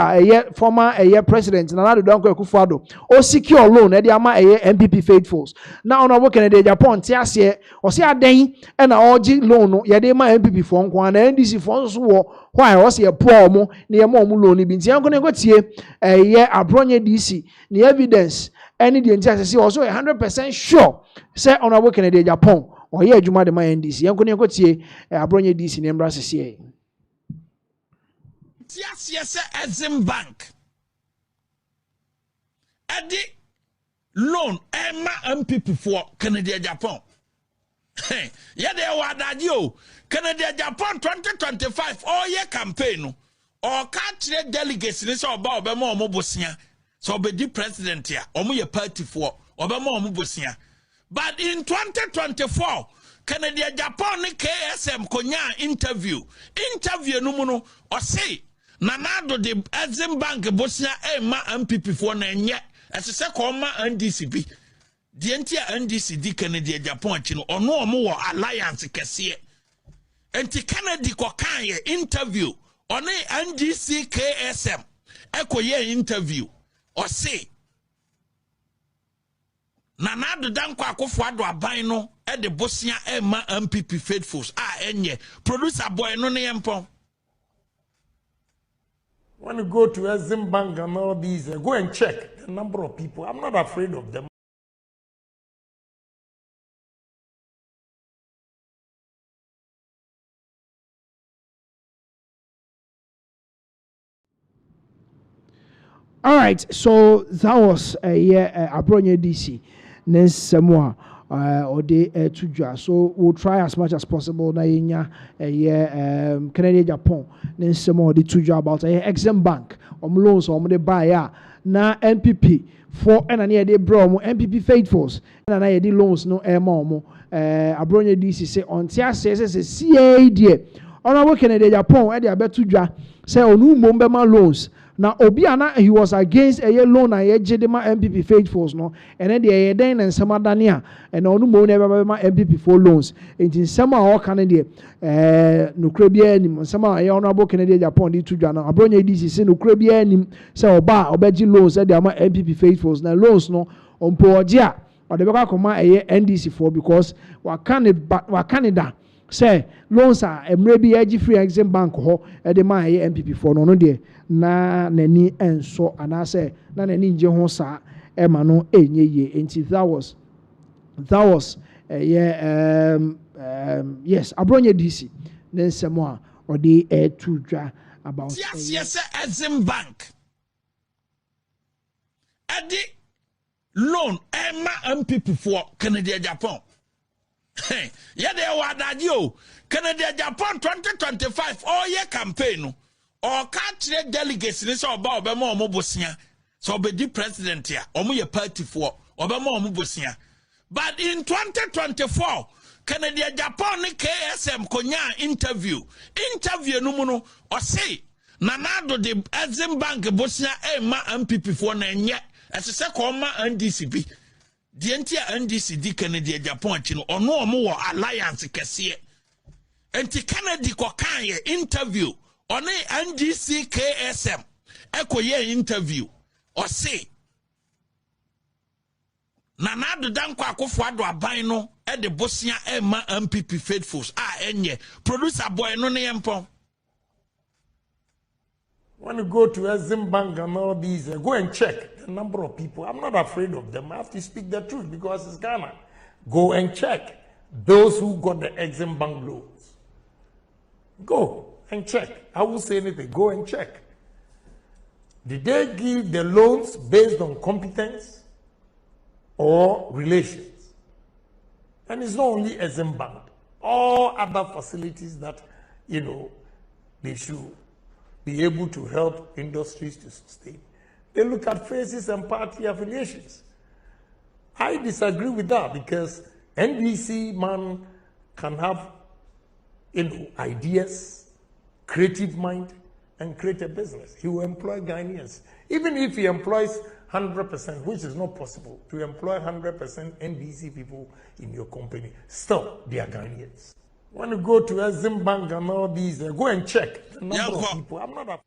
former president Nana Dankwa Akufo-Addo o secure loan ede ama MPP faithfuls na honorable Kennedy Japan ti ase o se adan e na oji loan no ye de ma MPP for nko na NDC for so wo why o se poor mo na ye mo loan bi nti anko ne ko tie Abronye DC the evidence any the entire say also 100% sure say honorable Kennedy Japan or ye adwuma de ma NDC yanko ne ko tie Abronye DC ne mbra sese yes Exim Bank adi loan ma MPP for Kennedy Japan yeah they were that you Kennedy Japan 2025 year campaign no or country delegates ni so ba obema omobosia so be the president here omo ye party for obema omobosia but in 2024 Kennedy Japan ni KSM konya interview no mu no o say nanado the Exim Bank bosia ma MPP for na enye esese ko ma NDCP the entire NDC di Kennedy Japan chi no ono omo wo alliance kese enti Kennedy ko kan ye interview on NDC KSM ekoye interview or say Nana Dankwa Akufo-Addo aban no e de bosia e ma MPP faithfuls enye producer boy no ne yempon. When you go to Exim Bank and all these, go and check the number of people. I'm not afraid of them. All right, so that was Abronye DC. Next semua or the tujwa. So we'll try as much as possible na yenya Kennedy Japan. Next semua the tujwa about Exim Bank. Loans or the buyer na NPP for and near the bro MPP faithfuls and I the loans no mo Abronye DC say on tia says CAD. Honorable Kennedy Japan e dey abetudwa say onu mombema loans. Now Obiana he was against a loan and jedema MPP faithfuls no and then the then and some dania and onu mo never MPP for loans in some all Canada no crabia nim some honorable Kennedy Japan di tudwa na Abronye DC say no crabia nim say oba obeji loans say the MPP faithfuls na loans no ompo ogia or the beka koma NDC for because wa Canada say loans are maybe free Exim Bank ho e de ma MPP for no de na nani enso anase na nani nje ho sa e ma no enye ye enti that was yes Abronye DC then semwa or the to dra about yes Exim Bank adi loan ma MPP for Kennedy Japan yeah they were that you Kennedy Japan 2025 year campaign no or country delegates ni so ba obema omobosia so be the president here omo ye party for obema omobosia but in 2024 Kennedy Japan ni KSM konya interview no mu no o say nanado the Exim Bank bosia ma MPP for na enye esese ko ma NDCP the entire NDC di Kennedy Japan chi no ono omo wo alliance kese enti Kennedy ko kan ye interview on NDC KSM Eko ye interview or say Nanado Danko Akufo-Addo aban no e de Bosia Emma MPP faithfuls enye producer boy no ne yempon. When you go to Exim Bank and all these, go and check the number of people. I'm not afraid of them. I have to speak the truth because it's Ghana. Go and check those who got the Exim Bank loans. Go and check. I won't say anything. Go and check. Did they give the loans based on competence or relations? And it's not only Exim Bank. All other facilities that, they should be able to help industries to sustain. They look at faces and party affiliations. I disagree with that because NDC man can have ideas, creative mind, and create a business. He will employ Ghanaians. Even if he employs 100%, which is not possible, to employ 100% NDC people in your company, still they are Ghanaians. When you go to Exim Bank and all these, go and check the number of people. I'm not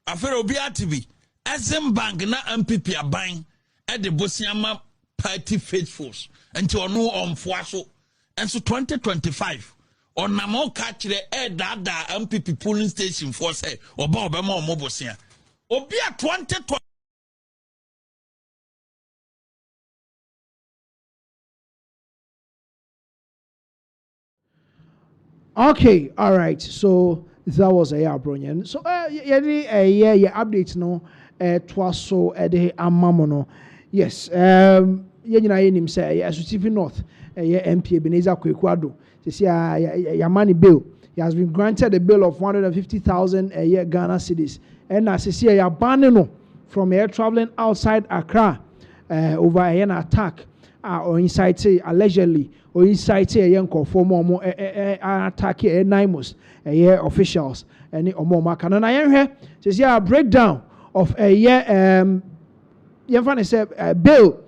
Afero Obiatibi, Exim Bank na MPP aban at the Bosiama Party faithfuls until no on Fuaso. And so 2025 on Namo catch the Dada MPP polling station for say or Bobama or Mobosia. Obia 2020. Okay, all right. So that was a year, Bronian. So update no twaso de amamono. Yes. Yenim say Pinaxtv North MP Ebenezer Kwaku-Addo. See Yamani bill. He has been granted a bill of 150,000 a year Ghana cedis. And as you see, no from air traveling outside Accra over an attack or inside allegedly or inside a young conform attack Naimos officials and Omoma Canon. I am here to see a breakdown of a year bill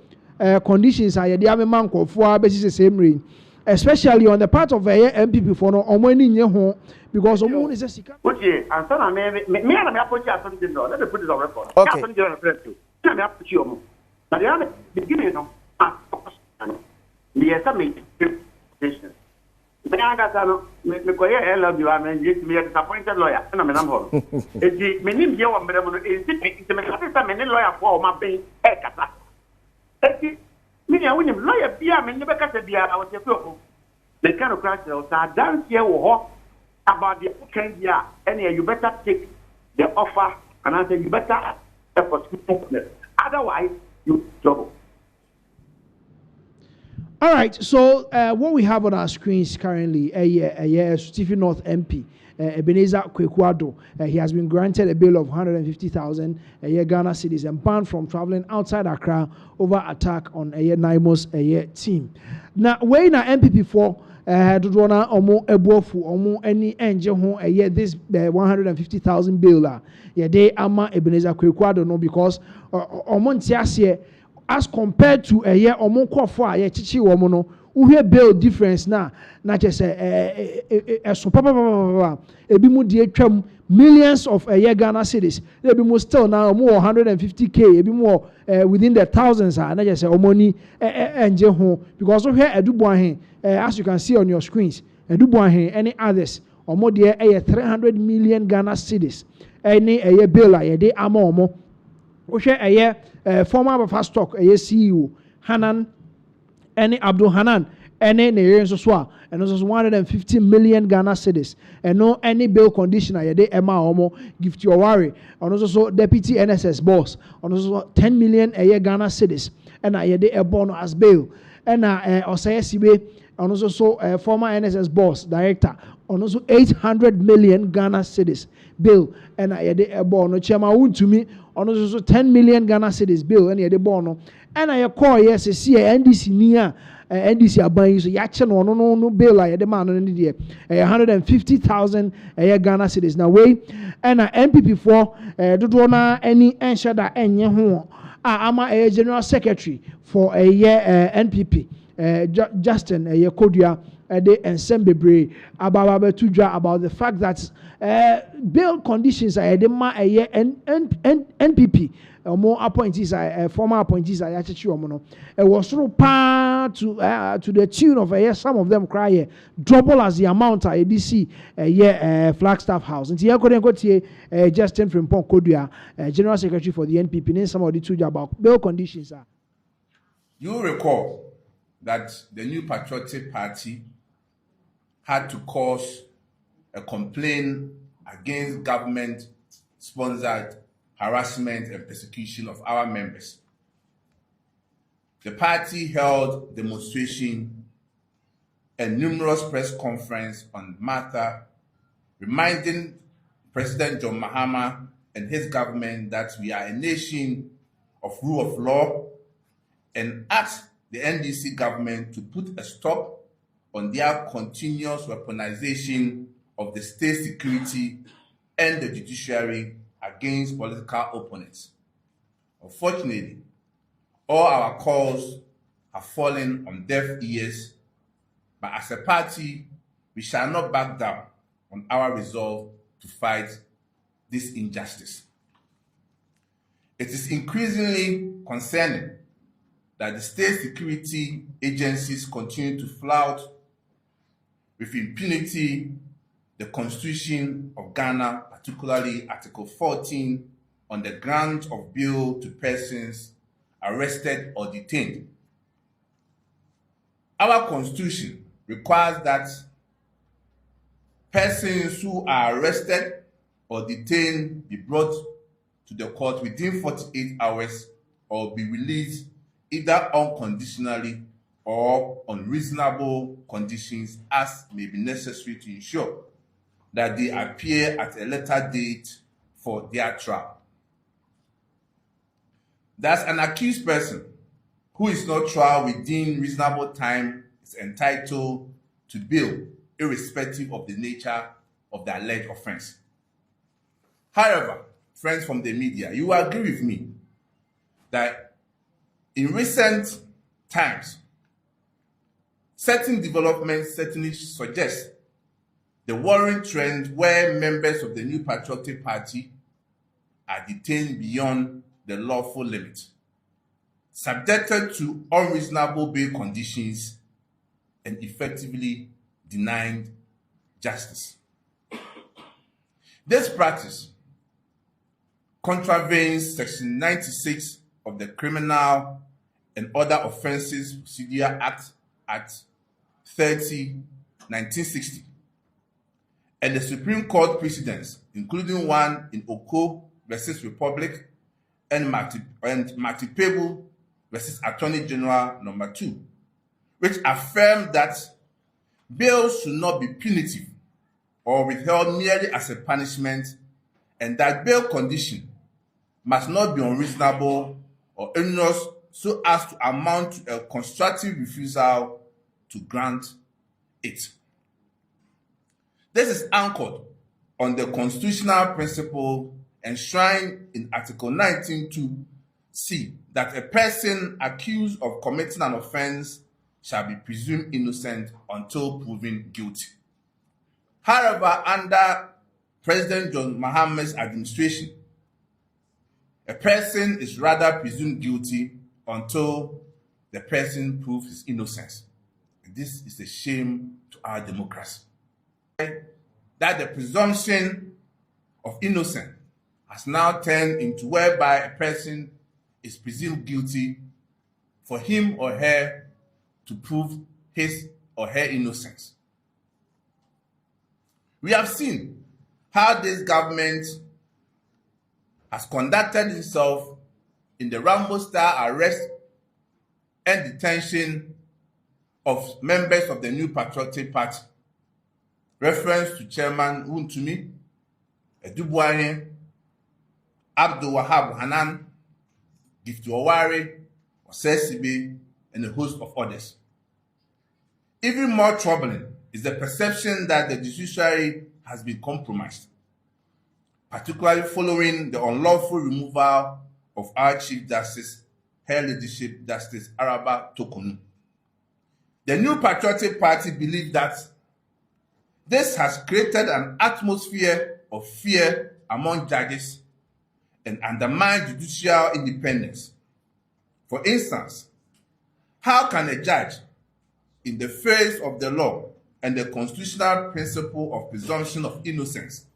conditions are the man called for basis the same ring, especially on the part of a MPP for no home because Omo is a sicker. What ye and son me and I put you something no, let me put it on record. Okay. I'm up to you. But the beginning of yes, I mean, I got me I love you. I mean, me a disappointed lawyer, and I'm an humble. It's many years on Beremono is it many lawyer for my being a cata. Me, I wouldn't lawyer be a man, never cut a beer. I was a fool. The kind of crash are dance here about the year, and you better take the offer and I say you better effort. Otherwise, you trouble. All right, so what we have on our screens currently, Pinaxtv North MP, Ebenezer Kwaku-Addo, he has been granted a bill of 150,000 Ghana cedis and banned from traveling outside Accra over attack on Naimos team. Now, when na MPP for Dodona Omo Ebofu Omo any angel home this 150,000 bill they ama Ebenezer Kwaku-Addo no because Omo ntiase as compared to a year or more for a chichi woman who hear bill difference now, not just a so papa a bimu millions of a year Ghana cities. They be more still now more 150K, a bit more within the thousands are not just a money and home because of here a dubois as you can see on your screens, a dubois any others or more dear a 300 million Ghana cities. Any a year bill like a day amo. A year former of stock a CEO Hanan any Abdul Hanan any so and also 150 million Ghana cedis and no any bill conditioner a day Emma Omo gift your worry and also deputy NSS boss and also 10 million a year Ghana cedis and a day a bono as bail and Osayesibe and also former NSS boss director and also 800 million Ghana cedis bill and a day a bono chairman to me on also 10 million Ghana cedis bill and the bono and I call yes see NDC near NDC aban so yache no bill like the man on the 150,000 Ghana cedis now way and MPP for do na any ensure that enye ho ama general secretary for a year NPP Justin Kodua de ensem bebre ababa to dwa about the fact that bail conditions are the ma NPP more appointees former appointees are actually was sort of to the tune of some of them cry double as the amount I DC Flagstaff House. And here go Justin Frimpong Kodua, General Secretary for the NPP, and some of the two about bail conditions are. You recall that the New Patriotic Party had to cause a complaint against government-sponsored harassment and persecution of our members. The party held demonstration and numerous press conferences on the matter, reminding President John Mahama and his government that we are a nation of rule of law, and asked the NDC government to put a stop on their continuous weaponization of the state security and the judiciary against political opponents. Unfortunately, all our calls have fallen on deaf ears, but as a party, we shall not back down on our resolve to fight this injustice. It is increasingly concerning that the state security agencies continue to flout with impunity the Constitution of Ghana, particularly Article 14, on the grant of bail to persons arrested or detained. Our Constitution requires that persons who are arrested or detained be brought to the court within 48 hours or be released either unconditionally or on reasonable conditions as may be necessary to ensure that they appear at a later date for their trial. Thus, an accused person who is not tried within reasonable time is entitled to bail, irrespective of the nature of the alleged offense. However, friends from the media, you will agree with me that in recent times, certain developments certainly suggest the worrying trend where members of the New Patriotic Party are detained beyond the lawful limit, subjected to unreasonable bail conditions, and effectively denied justice. This practice contravenes Section 96 of the Criminal and Other Offences Procedure Act 30, 1960, and the Supreme Court precedents, including one in Oko versus Republic and Matipegu versus Attorney General No. 2, which affirmed that bail should not be punitive or withheld merely as a punishment, and that bail condition must not be unreasonable or onerous so as to amount to a constructive refusal to grant it. This is anchored on the constitutional principle enshrined in Article 19(2)(c) that a person accused of committing an offense shall be presumed innocent until proven guilty. However, under President John Mahama's administration, a person is rather presumed guilty until the person proves his innocence. This is a shame to our democracy. That the presumption of innocence has now turned into whereby a person is presumed guilty for him or her to prove his or her innocence. We have seen how this government has conducted itself in the Rambo-style arrest and detention of members of the New Patriotic Party. Reference to Chairman Wuntumi, Edubuane, Abdul Wahab Hanan, Gift Owari, Osesibe, and a host of others. Even more troubling is the perception that the judiciary has been compromised, particularly following the unlawful removal of our Chief Justice, Her Ladyship Justice Araba Tokonu. The New Patriotic Party believe that this has created an atmosphere of fear among judges and undermined judicial independence. For instance, how can a judge, in the face of the law and the constitutional principle of presumption of innocence,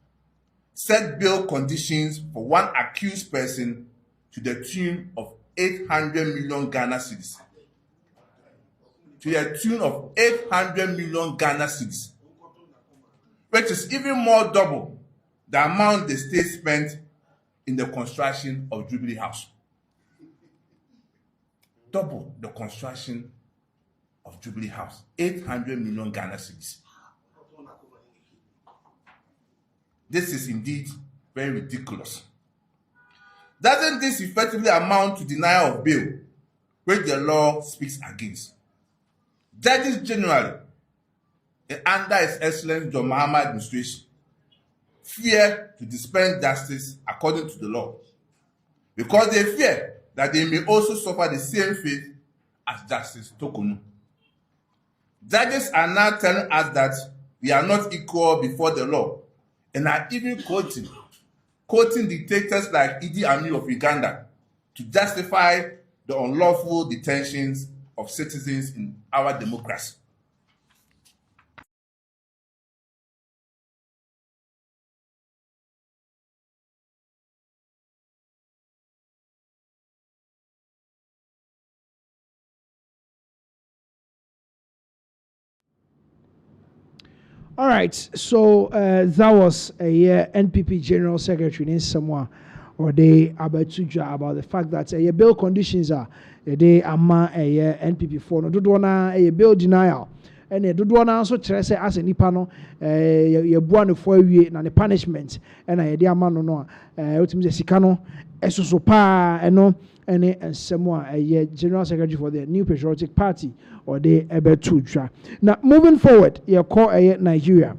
set bail conditions for one accused person to the tune of 800 million Ghana cedis? To the tune of 800 million Ghana cedis, which is even more double the amount the state spent in the construction of Jubilee House. Double the construction of Jubilee House, 800 million Ghana cedis. This is indeed very ridiculous. Doesn't this effectively amount to denial of bail, which the law speaks against? Judges generally, under His Excellency John Mahama administration, fear to dispense justice according to the law, because they fear that they may also suffer the same fate as Justice Tokonu. Judges are now telling us that we are not equal before the law, and are even quoting dictators like Idi Amin of Uganda to justify the unlawful detentions of citizens in our democracy. All right, so that was a NPP General Secretary in Samoa, or they about the fact that bail conditions are they ama NPP for no do a bail denial, and do also stress as a nipano you buan for we na the punishment and I dear man no ultimately sikano esoso pa eno and Samoa a General Secretary for the New Patriotic Party, or they about to. Now moving forward, you call Nigeria.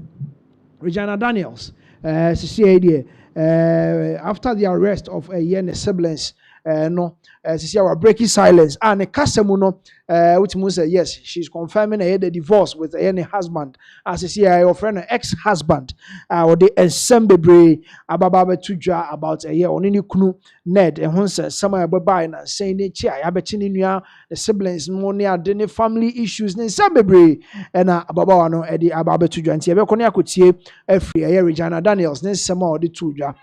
Regina Daniels, CCAD, after the arrest of a siblings, we're breaking silence. And Kasemuno, which means yes, she's confirming the divorce with any husband. As a friend, ex-husband, or the ensemble ababa tuja about a year on any kunu Ned and Hunsa, somewhere by saying the chair, the siblings, money, the family issues, and Sambebre, and Ababano, Eddie Ababa tuja, and Tiabeconia could see every year Regina Daniels, then some more the tuja,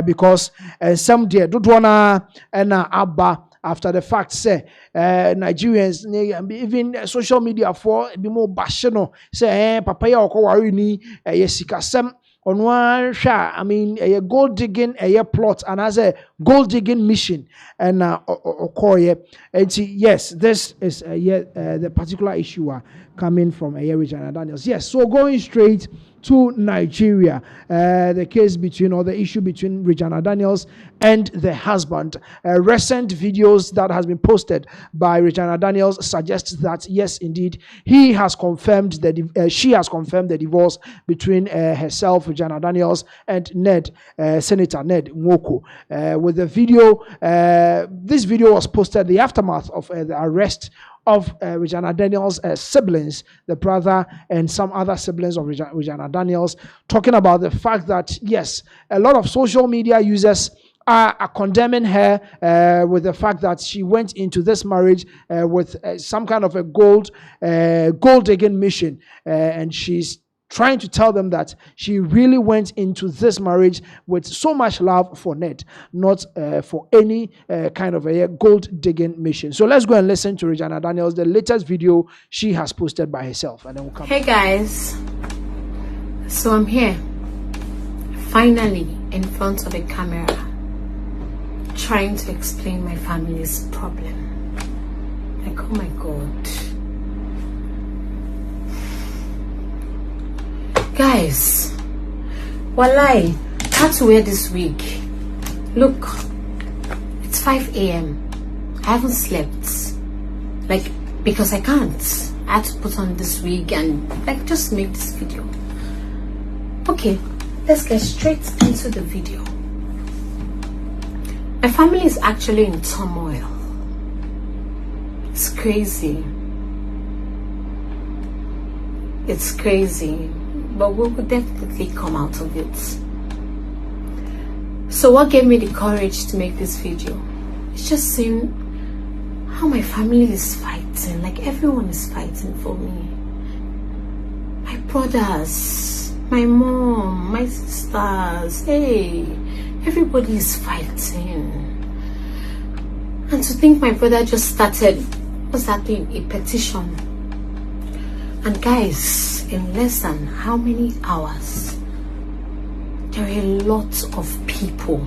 because some dear Dudwana and Abba. After the fact, say Nigerians, even social media for be more bastional, say Papaya or Kawarini, Yesika Sem on one shot. I mean, a gold digging, a plot, and as a gold digging mission, and Okoye. And yes, this is the particular issue coming from Regina Daniels. Yes, so going straight to Nigeria, the case between, or the issue between Regina Daniels and the husband. Recent videos that has been posted by Regina Daniels suggests that yes, indeed, she has confirmed the divorce between herself, Regina Daniels, and Ned, Senator Ned Nwoko. With the video, this video was posted the aftermath of the arrest of Regina Daniels' siblings, the brother and some other siblings of Regina Daniels, talking about the fact that, yes, a lot of social media users are condemning her with the fact that she went into this marriage with some kind of a gold digging mission, and she's trying to tell them that she really went into this marriage with so much love for Ned, not for any kind of a gold digging mission. So let's go and listen to Regina Daniels, the latest video she has posted by herself, and then we'll come back. Hey guys, so I'm here finally in front of a camera trying to explain my family's problem. Like, oh my God. Guys, walai, had to wear this wig. Look, it's 5 a.m. I haven't slept. Like, because I can't. I had to put on this wig and like just make this video. Okay, let's get straight into the video. My family is actually in turmoil. It's crazy. It's crazy, but we will definitely come out of it. So what gave me the courage to make this video? It's just seeing how my family is fighting. Like, everyone is fighting for me. My brothers, my mom, my sisters, hey, everybody is fighting. And to think my brother just started, what's that thing, a petition. And guys, in less than how many hours, there are a lot of people,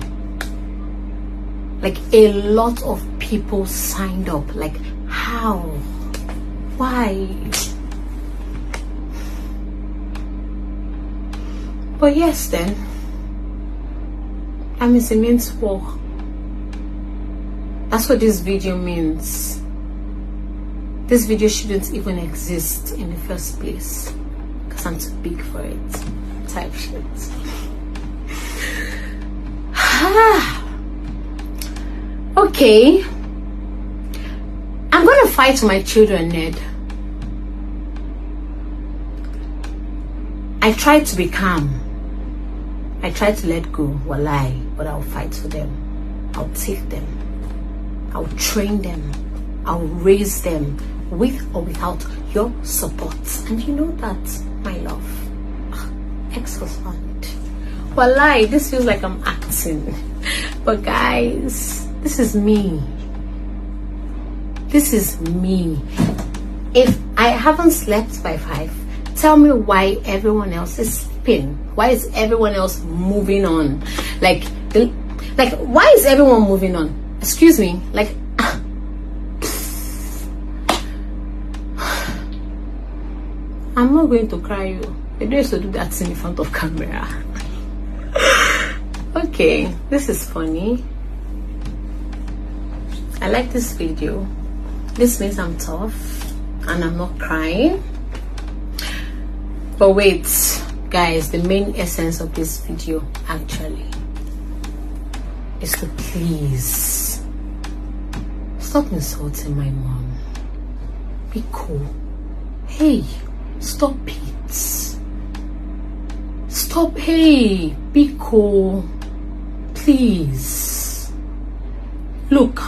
like a lot of people signed up. Like, how? Why? But yes, then, that means it means war. That's what this video means. This video shouldn't even exist in the first place because I'm too big for it. Type shit. Okay. I'm gonna fight for my children, Ned. I tried to be calm. I tried to let go, walai, but I'll fight for them. I'll take them. I'll train them. I'll raise them with or without your support. And you know that, my love. Ex-husband. Walai, this feels like I'm acting. But guys, this is me. This is me. If I haven't slept by 5, tell me why everyone else is sleeping. Why is everyone else moving on? Like why is everyone moving on? Excuse me. Like, I'm not going to cry you. I don't used to do that in front of camera. Okay, this is funny. I like this video. This means I'm tough and I'm not crying. But wait, guys, the main essence of this video actually is to please stop insulting my mom. Be cool. Hey, stop it. Stop. Hey, be cool. Please. Look,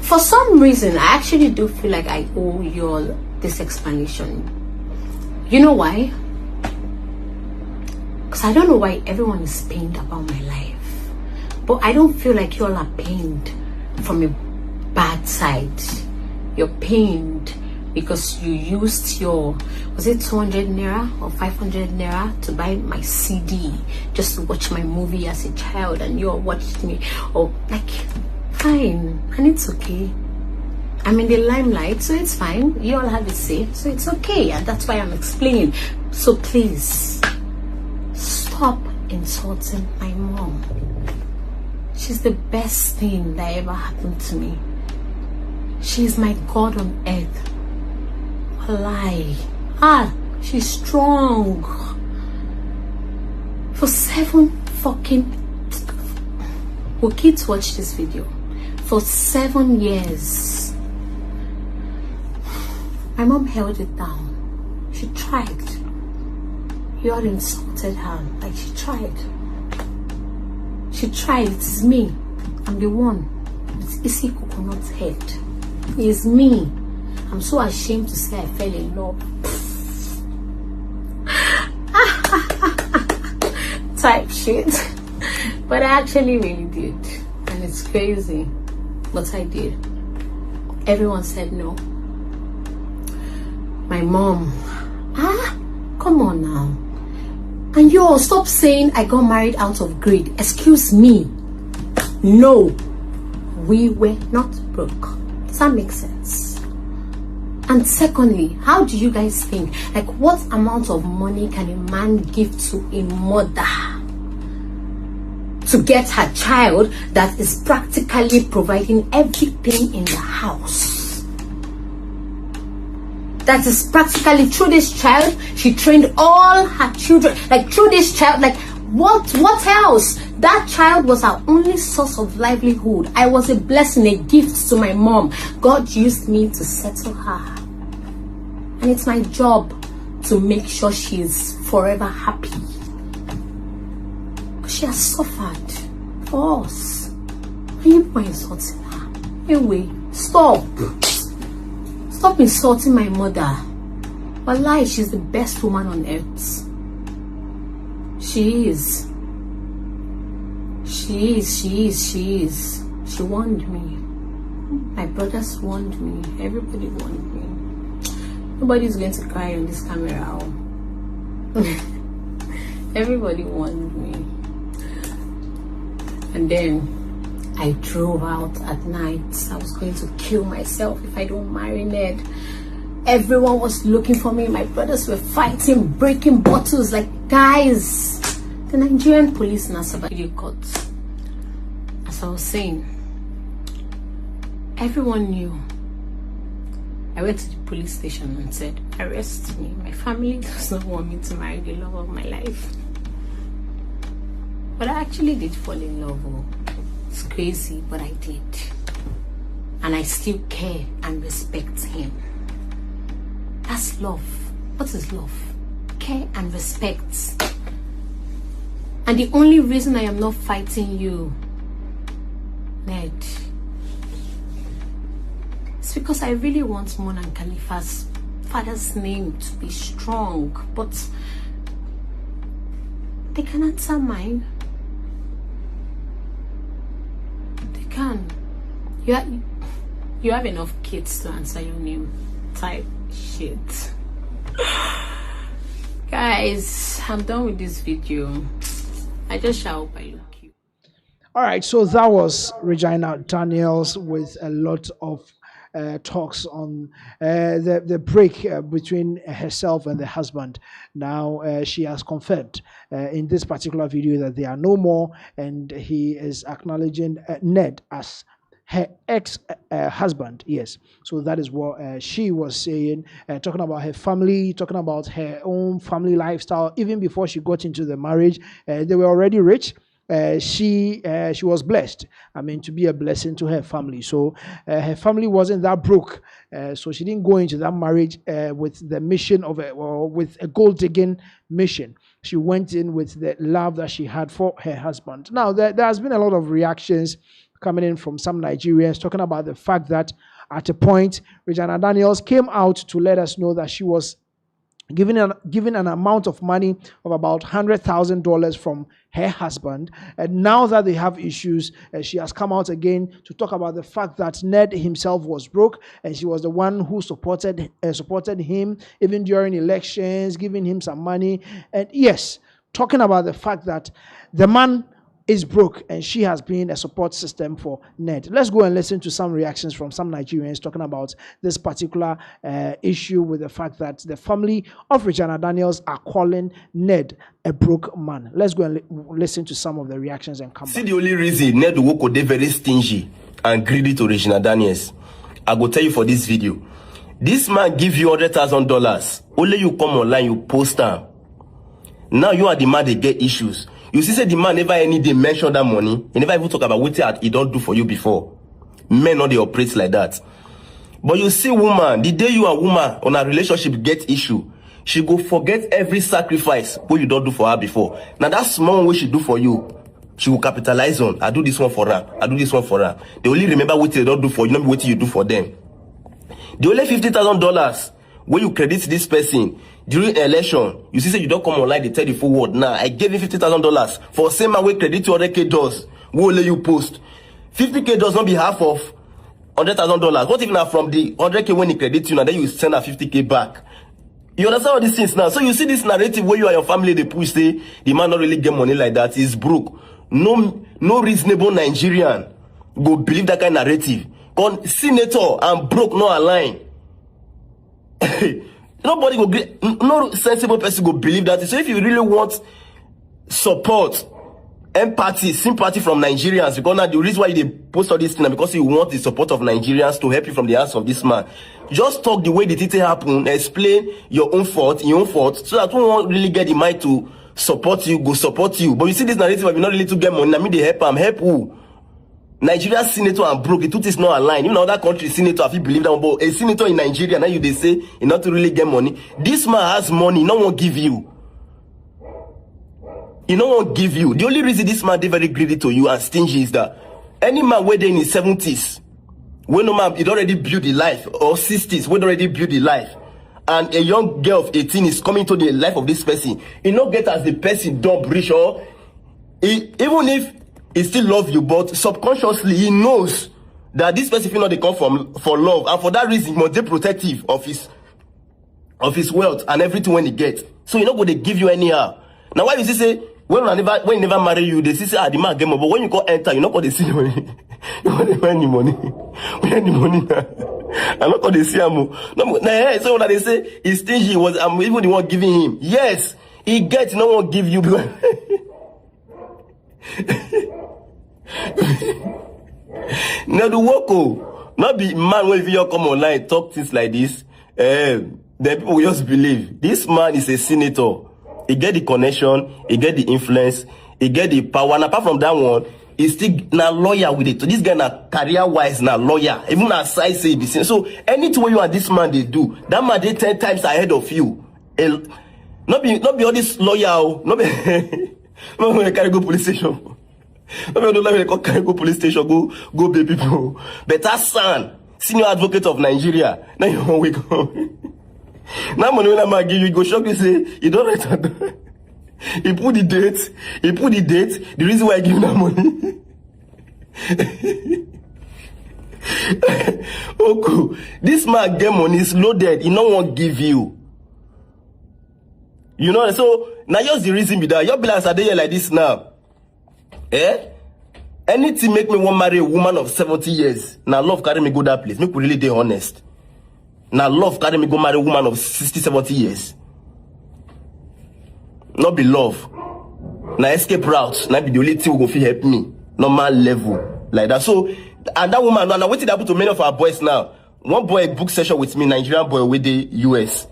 for some reason, I actually do feel like I owe you all this explanation. You know why? Because I don't know why everyone is pained about my life. But I don't feel like you all are pained from a bad side. You're pained because you used your, was it 200 naira or 500 naira to buy my CD just to watch my movie as a child, and you all watched me. Or like, fine, and it's okay. I'm in the limelight, so it's fine. You all have a say, so it's okay, and that's why I'm explaining. So please stop insulting my mom. She's the best thing that ever happened to me. She's my God on earth. Lie. She's strong. For 7 fucking, well, kids watch this video. For 7 years, my mom held it down. She tried. You all insulted her. Like, she tried. She tried. It's me. I'm the one with Issy Coconut's head. It's me. I'm so ashamed to say I fell in love. Type shit. But I actually really did. And it's crazy. But I did. Everyone said no. My mom. Come on now. And you all stop saying I got married out of greed. Excuse me. No. We were not broke. Does that make sense? And secondly, how do you guys think, like, what amount of money can a man give to a mother to get her child that is practically providing everything in the house? That is practically, through this child, she trained all her children. Like, through this child, like, what else? That child was our only source of livelihood. I was a blessing, a gift to my mom. God used me to settle her. And it's my job to make sure she's forever happy. She has suffered for us. And you are insulting her. Anyway, stop. Stop insulting my mother. Wallahi, she's the best woman on earth. She is. She warned me. My brothers warned me. Everybody warned me. Nobody's going to cry on this camera. Everybody warned me. And then I drove out at night. I was going to kill myself if I don't marry Ned. Everyone was looking for me. My brothers were fighting, breaking bottles. Like, guys, the Nigerian police Nasaba video cut. As I was saying, everyone knew. I went to the police station and said, arrest me. My family does not want me to marry the love of my life. But I actually did fall in love. Oh. It's crazy, but I did. And I still care and respect him. That's love. What is love? Care and respect. And the only reason I am not fighting you, Ned, is because I really want Mon and Khalifa's father's name to be strong, but they can answer mine. They can. You have enough kids to answer your name. Type shit. Guys, I'm done with this video. I just hope I look cute. All right, so that was Regina Daniels with a lot of talks on the break between herself and the husband. Now she has confirmed in this particular video that they are no more, and he is acknowledging Ned as her ex-husband. Yes, so that is what she was saying, talking about her family, talking about her own family lifestyle. Even before she got into the marriage, they were already rich. She was blessed, to be a blessing to her family. So her family wasn't that broke, so she didn't go into that marriage with the mission of with a gold digging mission. She went in with the love that she had for her husband. Now there has been a lot of reactions coming in from some Nigerians talking about the fact that at a point Regina Daniels came out to let us know that she was given an amount of money of about $100,000 from her husband, and now that they have issues, she has come out again to talk about the fact that Ned himself was broke, and she was the one who supported him even during elections, giving him some money, and yes, talking about the fact that the man is broke and she has been a support system for Ned. Let's go and listen to some reactions from some Nigerians talking about this particular issue with the fact that the family of Regina Daniels are calling Ned a broke man. Let's go and listen to some of the reactions and come back. See, the only reason Ned Woko dey very stingy and greedy to Regina Daniels, I go tell you for this video. This man give you $100,000. Only you come online, you post am. Now you are the man they get issues. You see, say the man never any day mention that money. He never even talk about what he don't do for you before. Men not they operate like that. But you see, woman, the day you and woman on a relationship get issue, she go forget every sacrifice what you don't do for her before. Now that small way she do for you, she will capitalize on. I do this one for her. I do this one for her. They only remember what they don't do for you, not what you do for them. The only $50,000 when you credit this person during election, you see, say you don't come online, they tell the full word. Now, I gave you $50,000 for same way credit to $100K does. We will let you post. $50K does not be half of $100,000. What if now from the $100K when he credit you, and then you send her $50K back? You understand all these things now? So you see this narrative where you and your family, they push, say, the man not really get money like that. He's broke. No reasonable Nigerian go believe that kind of narrative. Because senator and broke no align. Nobody will get, no sensible person will believe that. So if you really want support, empathy, sympathy from Nigerians, because now the reason why they post all this thing, because you want the support of Nigerians to help you from the hands of this man. Just talk the way the thing happen, explain your own fault, so that we won't really get the mind to support you, go support you. But you see this narrative, if you not really to get money, I mean they help them, help who? Nigeria's senator and broke. The truth is not aligned. Even other countries' senator, if you believe that, but a senator in Nigeria, now you they say he not to really get money. This man has money, no one give you. He no one give you. The only reason this man they very greedy to you and stingy is that any man whether in his 70s, when no man it already built the life, or 60s, when already built the life, and a young girl of 18 is coming to the life of this person, he not get as the person dumb rich or even if he still love you, but subconsciously he knows that this person will not come from for love, and for that reason he must be protective of his wealth and everything when he gets. So he not going to give you anyhow. Now why you say when you never marry you, they say the man get money, but when you go enter, you not going to see money. You want any money? We any money now? I'm not going to see him. No, so when they say he's stingy, was even the one giving him. Yes, he gets, no one give you. Now the work, not be man when you come online talk things like this. Then people will just believe this man is a senator. He get the connection, he get the influence, he get the power. And apart from that one, he's still now lawyer with it. So this guy now career wise now lawyer. Even aside say the same. So anything you and this man they do, that man they 10 times ahead of you. Not be all this lawyer. Not be not when carry go police station. Not be like carry go police station. Go baby people. Better son, senior advocate of Nigeria. Now you won't wake up. Now money when I give you, go shock you say you don't write that. He put the date. The reason why I give him that money. Oh, cool. This man get money is loaded. He no one give you. You know, so now just the reason be that your bills are there like this now. Anything make me want marry a woman of 70 years. Now love carry me go that place. Make we really be honest. Now love carry me go marry a woman of 60, 70 years. Not be love. Now escape route. Now be the only thing who go fit help me. Normal level. Like that. So, and that woman, now what did happen to many of our boys now? One boy book session with me, Nigerian boy with the US.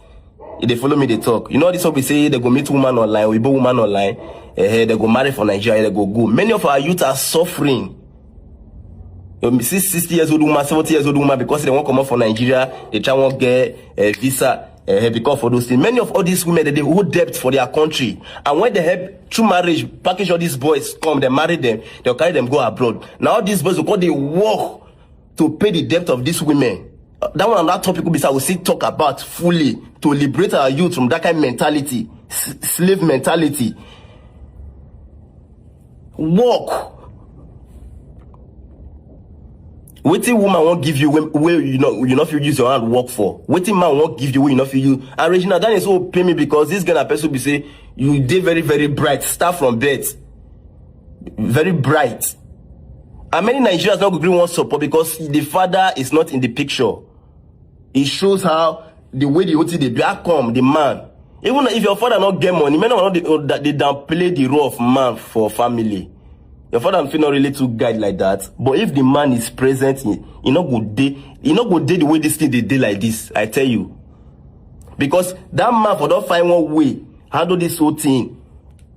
They follow me, they talk. You know this what we say, they go meet woman online, we buy woman online, they go marry for Nigeria, they go. Many of our youth are suffering. You see 60 years old woman, 70 years old woman, because they won't come out from Nigeria, they try to get a visa. Because for those things, many of all these women they hold debt for their country, and when they help through marriage package all these boys come, they marry them, they'll carry them go abroad. Now all these boys will call they work to pay the debt of these women. That one and that topic we will see talk about fully to liberate our youth from that kind of mentality, slave mentality. Work. Waiting woman won't give you where you not feel use your hand work for. Waiting man won't give you where you not feel you. And Regina, that is all pay me because this kind of person be say you did very, very bright. Start from birth. Very bright. And many Nigerians not agree one support because the father is not in the picture. It shows how the way the OT they black come, the man. Even if your father not get money, many not they don't play the role of man for family. Your father and not really to guide like that. But if the man is present, he not go day the way this thing they do like this. I tell you. Because that man for don't find one way handle this whole thing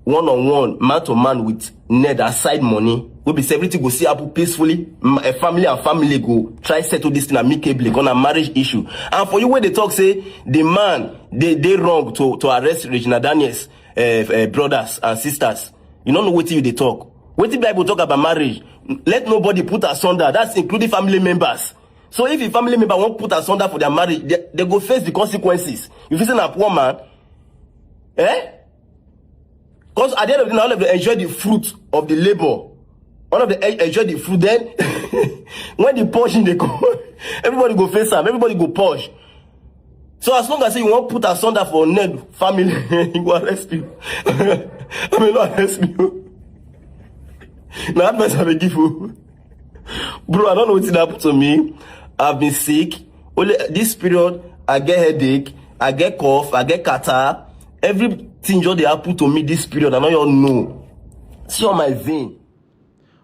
one-on-one, man to man with need aside money. We be everything go see happen peacefully. A family and family go try settle this thing amicably on a marriage issue. And for you when they talk say the man they wrong to arrest Regina Daniels brothers and sisters. You don't know what you they talk. What the Bible talk about marriage? Let nobody put asunder. That's including family members. So if a family member won't put asunder for their marriage, they go face the consequences. If it's a poor man, because at the end of the day, all of them enjoy the fruit of the labor. All of them enjoy the fruit. Then, when the portion they go, everybody go face them. Everybody go push. So as long as you won't put asunder for Ned family, he will arrest you. I mean, not arrest you. Now advice I will give you. Bro, I don't know what happened to me. I've been sick. Only this period, I get headache, I get cough, I get catarrh. Everything just they happen to me this period. I know you all know. See on my vein.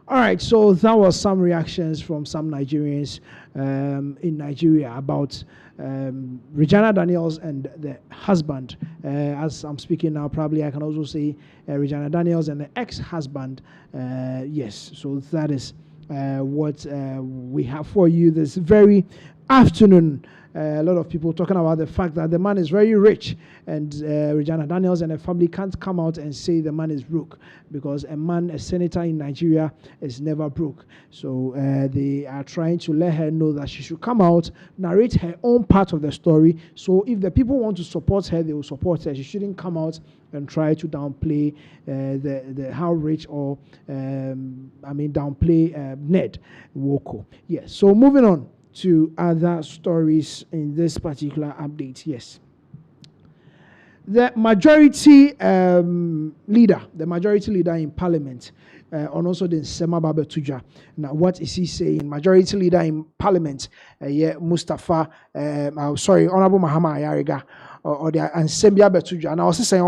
All right, so that was some reactions from some Nigerians in Nigeria about Regina Daniels and the husband. As I'm speaking now, probably I can also say Regina Daniels and the ex-husband. Yes, so that is what we have for you this very afternoon. A lot of people talking about the fact that the man is very rich, and Regina Daniels and her family can't come out and say the man is broke, because a senator in Nigeria, is never broke. So they are trying to let her know that she should come out, narrate her own part of the story. So if the people want to support her, they will support her. She shouldn't come out and try to downplay the how rich, or downplay Ned Nwoko. Yes. So moving on to other stories in this particular update. Yes. The majority leader in parliament, and also the Nsema Babetuja. Now, what is he saying? Majority leader in parliament, Honorable Mahama Ayariga, or the Nsema Babetuja. And I was saying,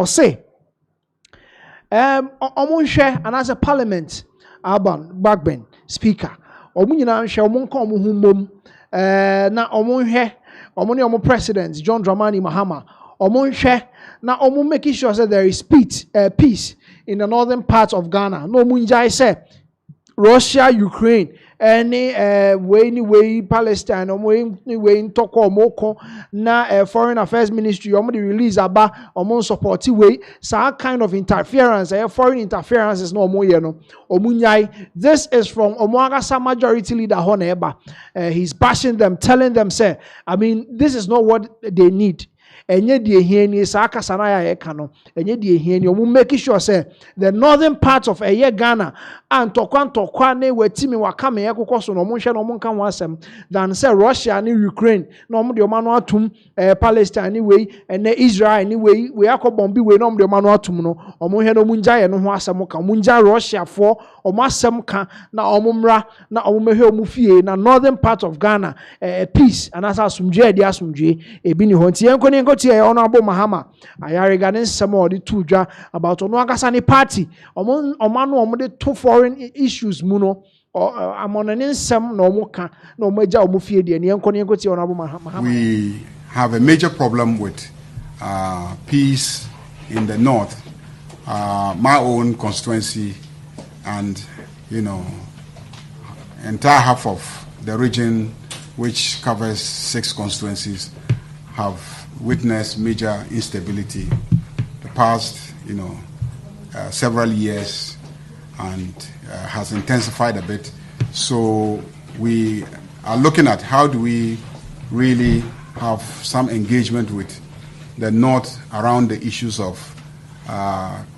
Omunche, and as a parliament, Backben, speaker, Omunyina Nshe, Omunko Omuhumum, na omo president John Dramani Mahama, omonhwe na omo making sure that there is peace in the northern parts of Ghana. No munjai say Russia, Ukraine, way Palestine, way in Toko Moko, na Foreign Affairs Ministry, the release aba support way. So kind of interference, foreign interference is no more, Omunyai. This is from Omoagasa majority leader Honeba. He's bashing them, telling them, say, this is not what they need. Enye die hieni saka sanaya ekano enye die hieni omu make sure say the northern part of Ghana and tokwa ne wetimi wakame yakoko so no mu hwe no mu nka wasem than say Russia and Ukraine no mu de omanu atum Palestine way and Israel anyway we akobombi we no mu de omanu atum no omu hwe no mu njaye no ho asem ka mu nja Russia for omu asem ka na omu mra na omu mehwe omu fie na northern part of Ghana peace and as asumdwe ade asumdwe ebi ni ho nti enko Honorable Mahama Ayariga ne nsemo de tudwa about ono agasa ne party omano de two foreign issues mu no amona ne nsem na omuka na omaja omufie de ne enko Honorable Mahama. We have a major problem with peace in the north, my own constituency, and entire half of the region, which covers 6 constituencies, have witnessed major instability the past several years, and has intensified a bit. So we are looking at how do we really have some engagement with the North around the issues of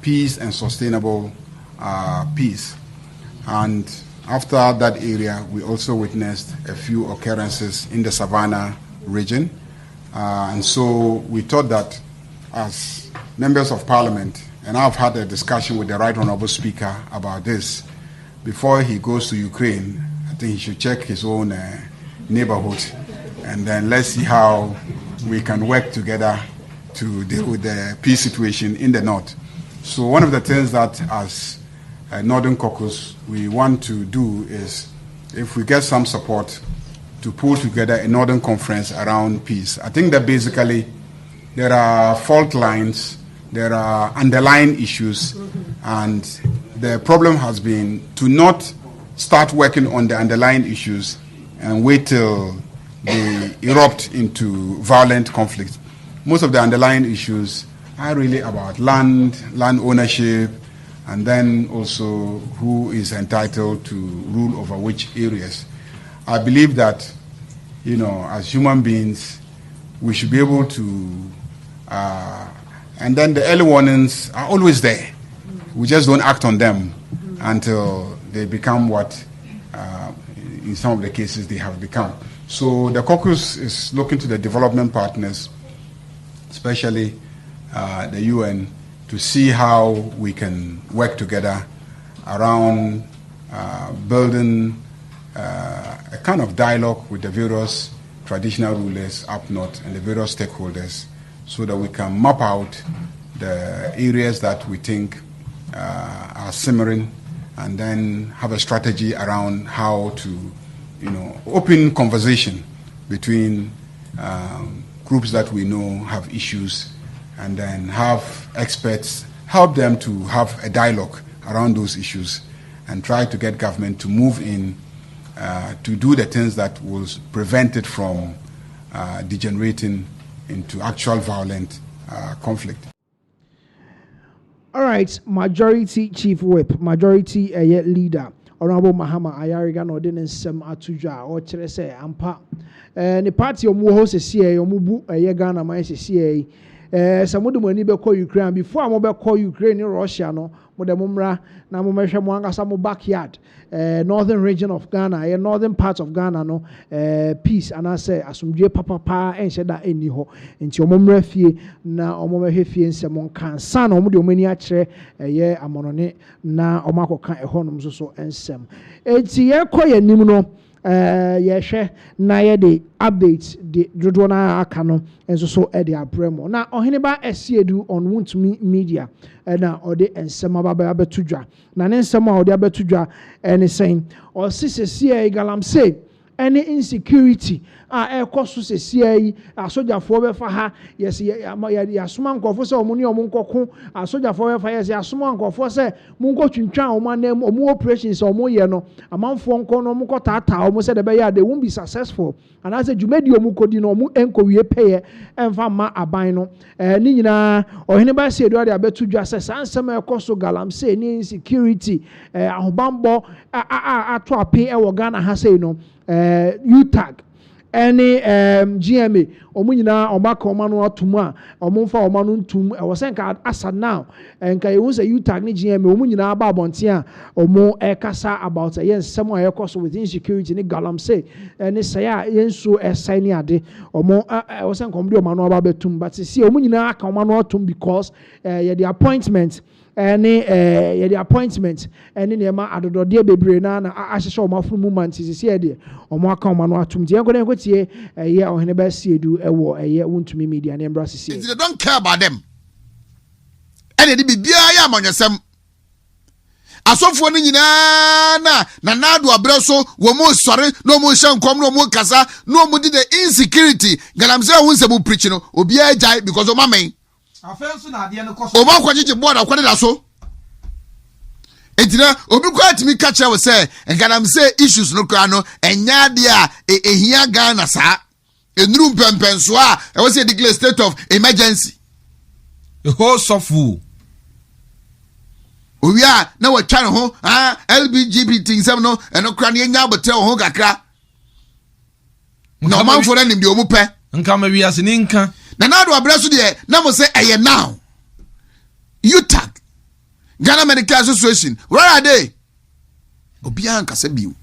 peace and sustainable peace. And after that area, we also witnessed a few occurrences in the Savannah region. And so we thought that as members of parliament, and I've had a discussion with the Right Honorable Speaker about this, before he goes to Ukraine, I think he should check his own neighborhood, and then let's see how we can work together to deal with the peace situation in the north. So one of the things that as Northern Caucus we want to do is, if we get some support, to pull together a Northern Conference around peace. I think that basically there are fault lines, there are underlying issues, and the problem has been to not start working on the underlying issues and wait till they erupt into violent conflict. Most of the underlying issues are really about land ownership, and then also who is entitled to rule over which areas. I believe that, as human beings, we should be able to, and then the early warnings are always there. We just don't act on them until they become what, in some of the cases, they have become. So the caucus is looking to the development partners, especially the UN, to see how we can work together around building a kind of dialogue with the various traditional rulers up north and the various stakeholders, so that we can map out the areas that we think are simmering, and then have a strategy around how to, open conversation between groups that we know have issues, and then have experts help them to have a dialogue around those issues, and try to get government to move in to do the things that will prevent it from degenerating into actual violent conflict. All right, majority chief whip, majority leader, Honorable Mahama Ayariga no den nsem atudwa o kire se ampa ne party omu ho sese omu bu Ghana man sese samudu mani be call Ukraine before mo be call Ukraine Russia no mo de mumra na mo mehwe mo angasa mo backyard northern region of Ghana northern part of Ghana no peace and I say asumdwe papa enhye da eni ho nti omomra fie na omomehwe fie nsem kan san omo de omani a kire amonone na omakoka ehonom so ensem enti ye koye nim no yehwe na ye de update de dodo na aka no enso so e de abremo na oheneba esiedu on Wontumi media na ode ensem ababa betudwa na ne nsem a ode abetudwa ene sen o sisese galamse any insecurity ekoso sese asojafo be fa ha yes yasoma nkofo se omo ne omo nkoko asojafo be fa yes yasoma nkofo se munko twintwan omo anem omo operations omo ye no amanfo nko no omo kotata omo se de be ya they won't be successful and as a jumedi omo kodi no omo enko wie peye emfa ma aban no ni nyina ohene ba se edu ade abetudwa se sansem ekoso galamse ni insecurity ahobambo ato ape e wo Ghana ha sei no UTAG any GMA omunyina omaka omanu atumu a omumfa omanu ntum e wosenka asa now enka you say UTAG ni GMA omunyina aba abonte a omo ekasa about yensem a yekoso with insecurity ni galamse ni say a yenso esai ni ade omo wosenka omde omanu aba betum but see omunyina aka omanu atum because the appointment any the appointment any nema adodode bebre na ahihye omafunu movement sisi e de omo aka omanu atum die enko enkotie ye ohene ba siedu ewo ye Wontumi media na embra sisi they don't care about them and they bibia ya amanyesem asofo ni nyina na nado abreso wo mo sore no mo hye nkom no mo kasa no mo di the insecurity galamse wo nsem preach no obi ajai because o mamen afenso na ade no koso oba kwagye board akwade da so entina obi kwa timi catch we say galamse issues no kwa no enya de a ehia Ghana sa enuru mpempenso a e we say declare state of emergency the whole sofu Oya na wa twa ho LGBT nsem no eno kra na enya bote ho kakra no man for them de omu pe nka ma wi ase ni nka na do abreso de na mo say eye now UTAG Ghana Medical Association where are they obia nka se biu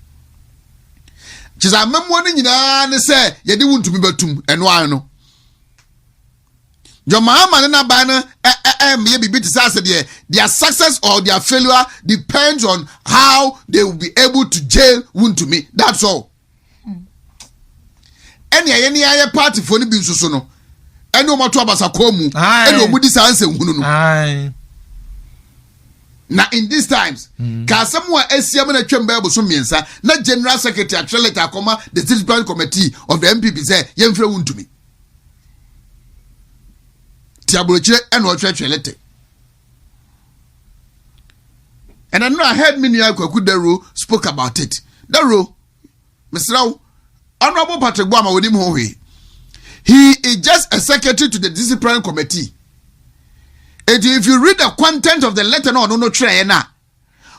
chiza memmo ni nyina ne say ye de Wontumi batum eno an no your Mahama na ba na me be to say their success or their failure depends on how they will be able to jail Wontumi. That's all. Any party for ni bi nsoso no. Any o mato abasa komu. Any o mudi sa anse hunu no. Now in these times, ka samu a esia na twem ba boso miensa na General Secretary actually letter akoma the Disciplinary Committee of the MPP say yemfre Wontumi. Tiabrochire and what letter. And I know I heard Minia Kwakudero spoke about it. Daro, Mr. Honorable Patrick Bama with him home. He is just a secretary to the Disciplinary Committee. And if you read the content of the letter, no try na,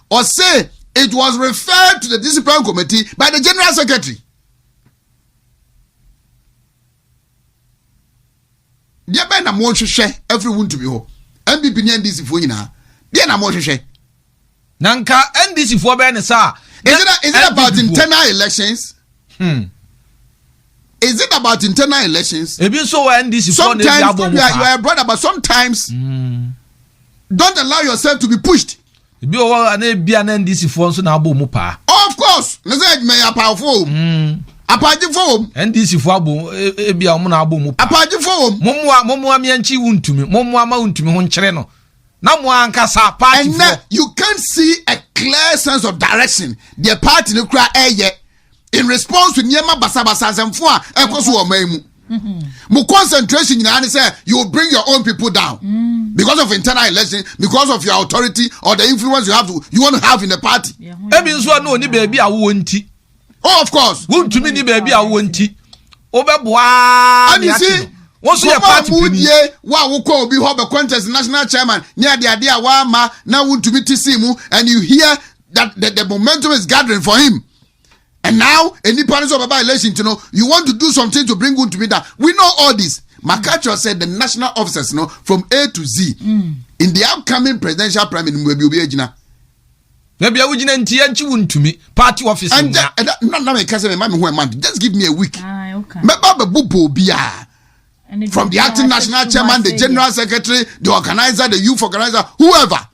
or say it was referred to the Disciplinary Committee by the General Secretary. Dia be na mo hwehwe every Wontumi ho MPP ni NDC fo nyina dia na mo hwehwe nanka NDC fo be ne sa is it about internal elections is it about internal elections ebi so wa NDC fo na bia bom you are a brother but sometimes don't allow yourself to be pushed ebi o wa na bia na NDC fo so na bom pa of course na say me ya powerful Apaji form NDC fo abo ebia omo na abo mu apaji form momwa mianchi Wontumi momwa ma Wontumi ho nkyere no na mo ankasa party for and you can't see a clear sense of direction the party no kra eye in response to niema basabasa nsemfo a ekoso o man mu mo concentration nyina ne say you will bring your own people down because of internal election because of your authority or the influence you want to have in the party ebi nso na oni baby a wo nti Oh, of course. Won't to me baby I want it. Overboa. And you see, what's your party? Wow, we call be Hobby Contest national chairman near the idea Wama now want to meet Simu, and you hear that the momentum is gathering for him. And now, any parents of a election, you want to do something to bring good to me that we know all this. Makacho said the national officers, from A to Z, in the upcoming presidential primary, will be Ejina. Maybe I wouldn't to me, party officer. And not just give me a week. Okay. From the acting national chairman, the general secretary, the organizer, the youth organizer, whoever.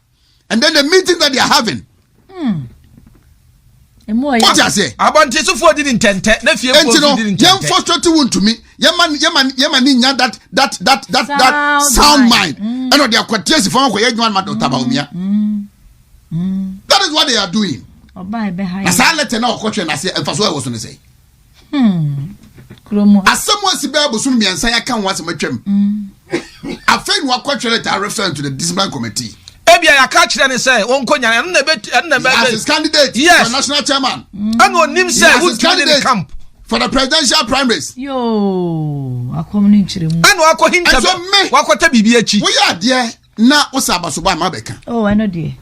And then the meeting that they are having. What I say? About this for didn't tend to me. That sound mind. And they are quite yes if I that is what they are doing. As I let know question I say if I was going to say. As someone said soon me and say I can't watch my trim. I think what question I refer to the discipline committee. I catch them and say, Uncle Yan, his candidate for national chairman. And on him say, who's candidate camp for the presidential primaries? Yo, I come in. And what him to me? What BBH? We are there now. What's about Suba Mabeka? Oh, I know, dear.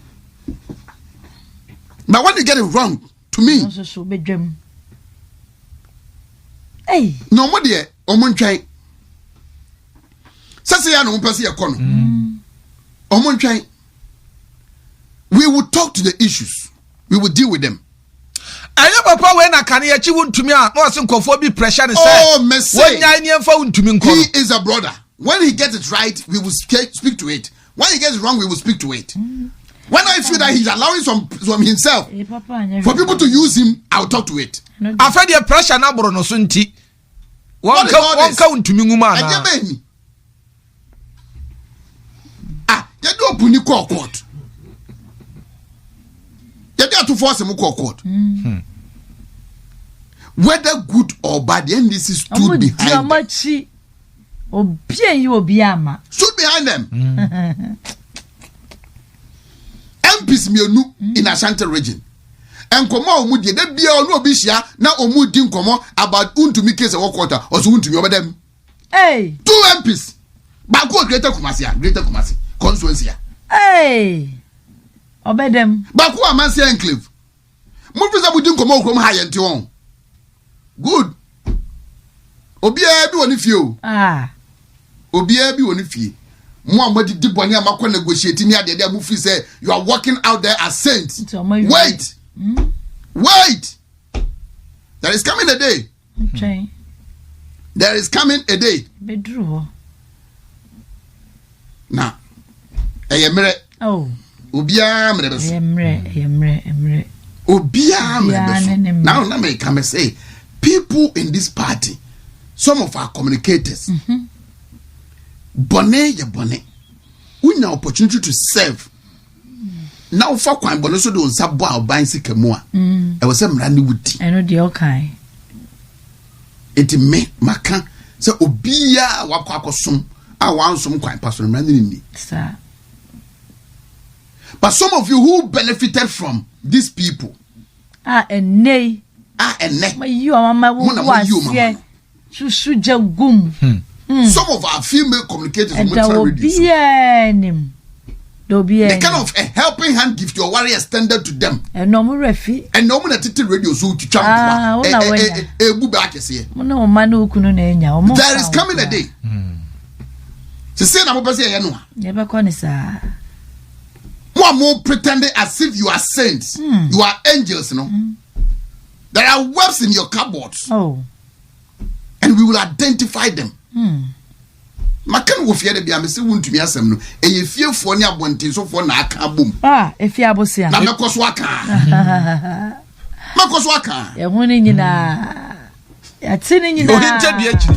But when you get it wrong, to me, hey, no more dear, Omunchai. Sassiano Pasi a corner. Omunchai. We will talk to the issues. We will deal with them. I know Papa when I can achieve to me, I wasn't conforming pressure. Oh, Messi. He is a brother. When he gets it right, we will speak to it. When he gets it wrong, we will speak to it. When I feel that he's allowing some himself for people to use him, I'll talk to it. I've had the pressure now, Bruno Sunti. One count to me, woman. You don't put you call court. You got to force him to call court. Whether good or bad, the NDC stood behind them. Stood behind them. MPs in Ashanti region. And come on, Mudi, they be all no bishia, now Omudin come about Untumi case of quarter or Untumi over them. Hey, 2 MPs. Baku Greater Kumasi, constituency. Hey, obey them. Baku Amansi Enclave. Mupisa Budin come on high and on. Good. Obia be one if you. Obia be one if you. Muhammad Diboni Amako negotiating near the Mufi say you are walking out there as saints. Wait. Wait. There is coming a day. Okay. There is coming a day. Bedru. Now. Emre. Oh. Obia mrebeso. Emre. Obia mrebeso. Now let me come and say people in this party, some of our communicators. Bonnet, we now opportunity to serve. Now for kwan bonnet so do sabo a ban sika mu a. E wo se mrani wuti. I know the okay. Enti me maka se obia wakwa akosom a wansom kwan pastor mrani ni. Sir. But some of you who benefited from these people. And you are my woman. Some of our female communicators on the kind of a helping hand gift your warrior extended to them. And no more refi. And no more radio so to champ. There is coming a day. To say I'm never more pretending as if you are saints. You are angels, you know. There are webs in your cupboards. Oh. And we will identify them. Makan wo fie de bia me se wontu mi asem no eye fie fo ne abonten so fo na aka bom efie abosia na mekoso aka e ho ni nyina ya ti ni nyina o hinta bi akiri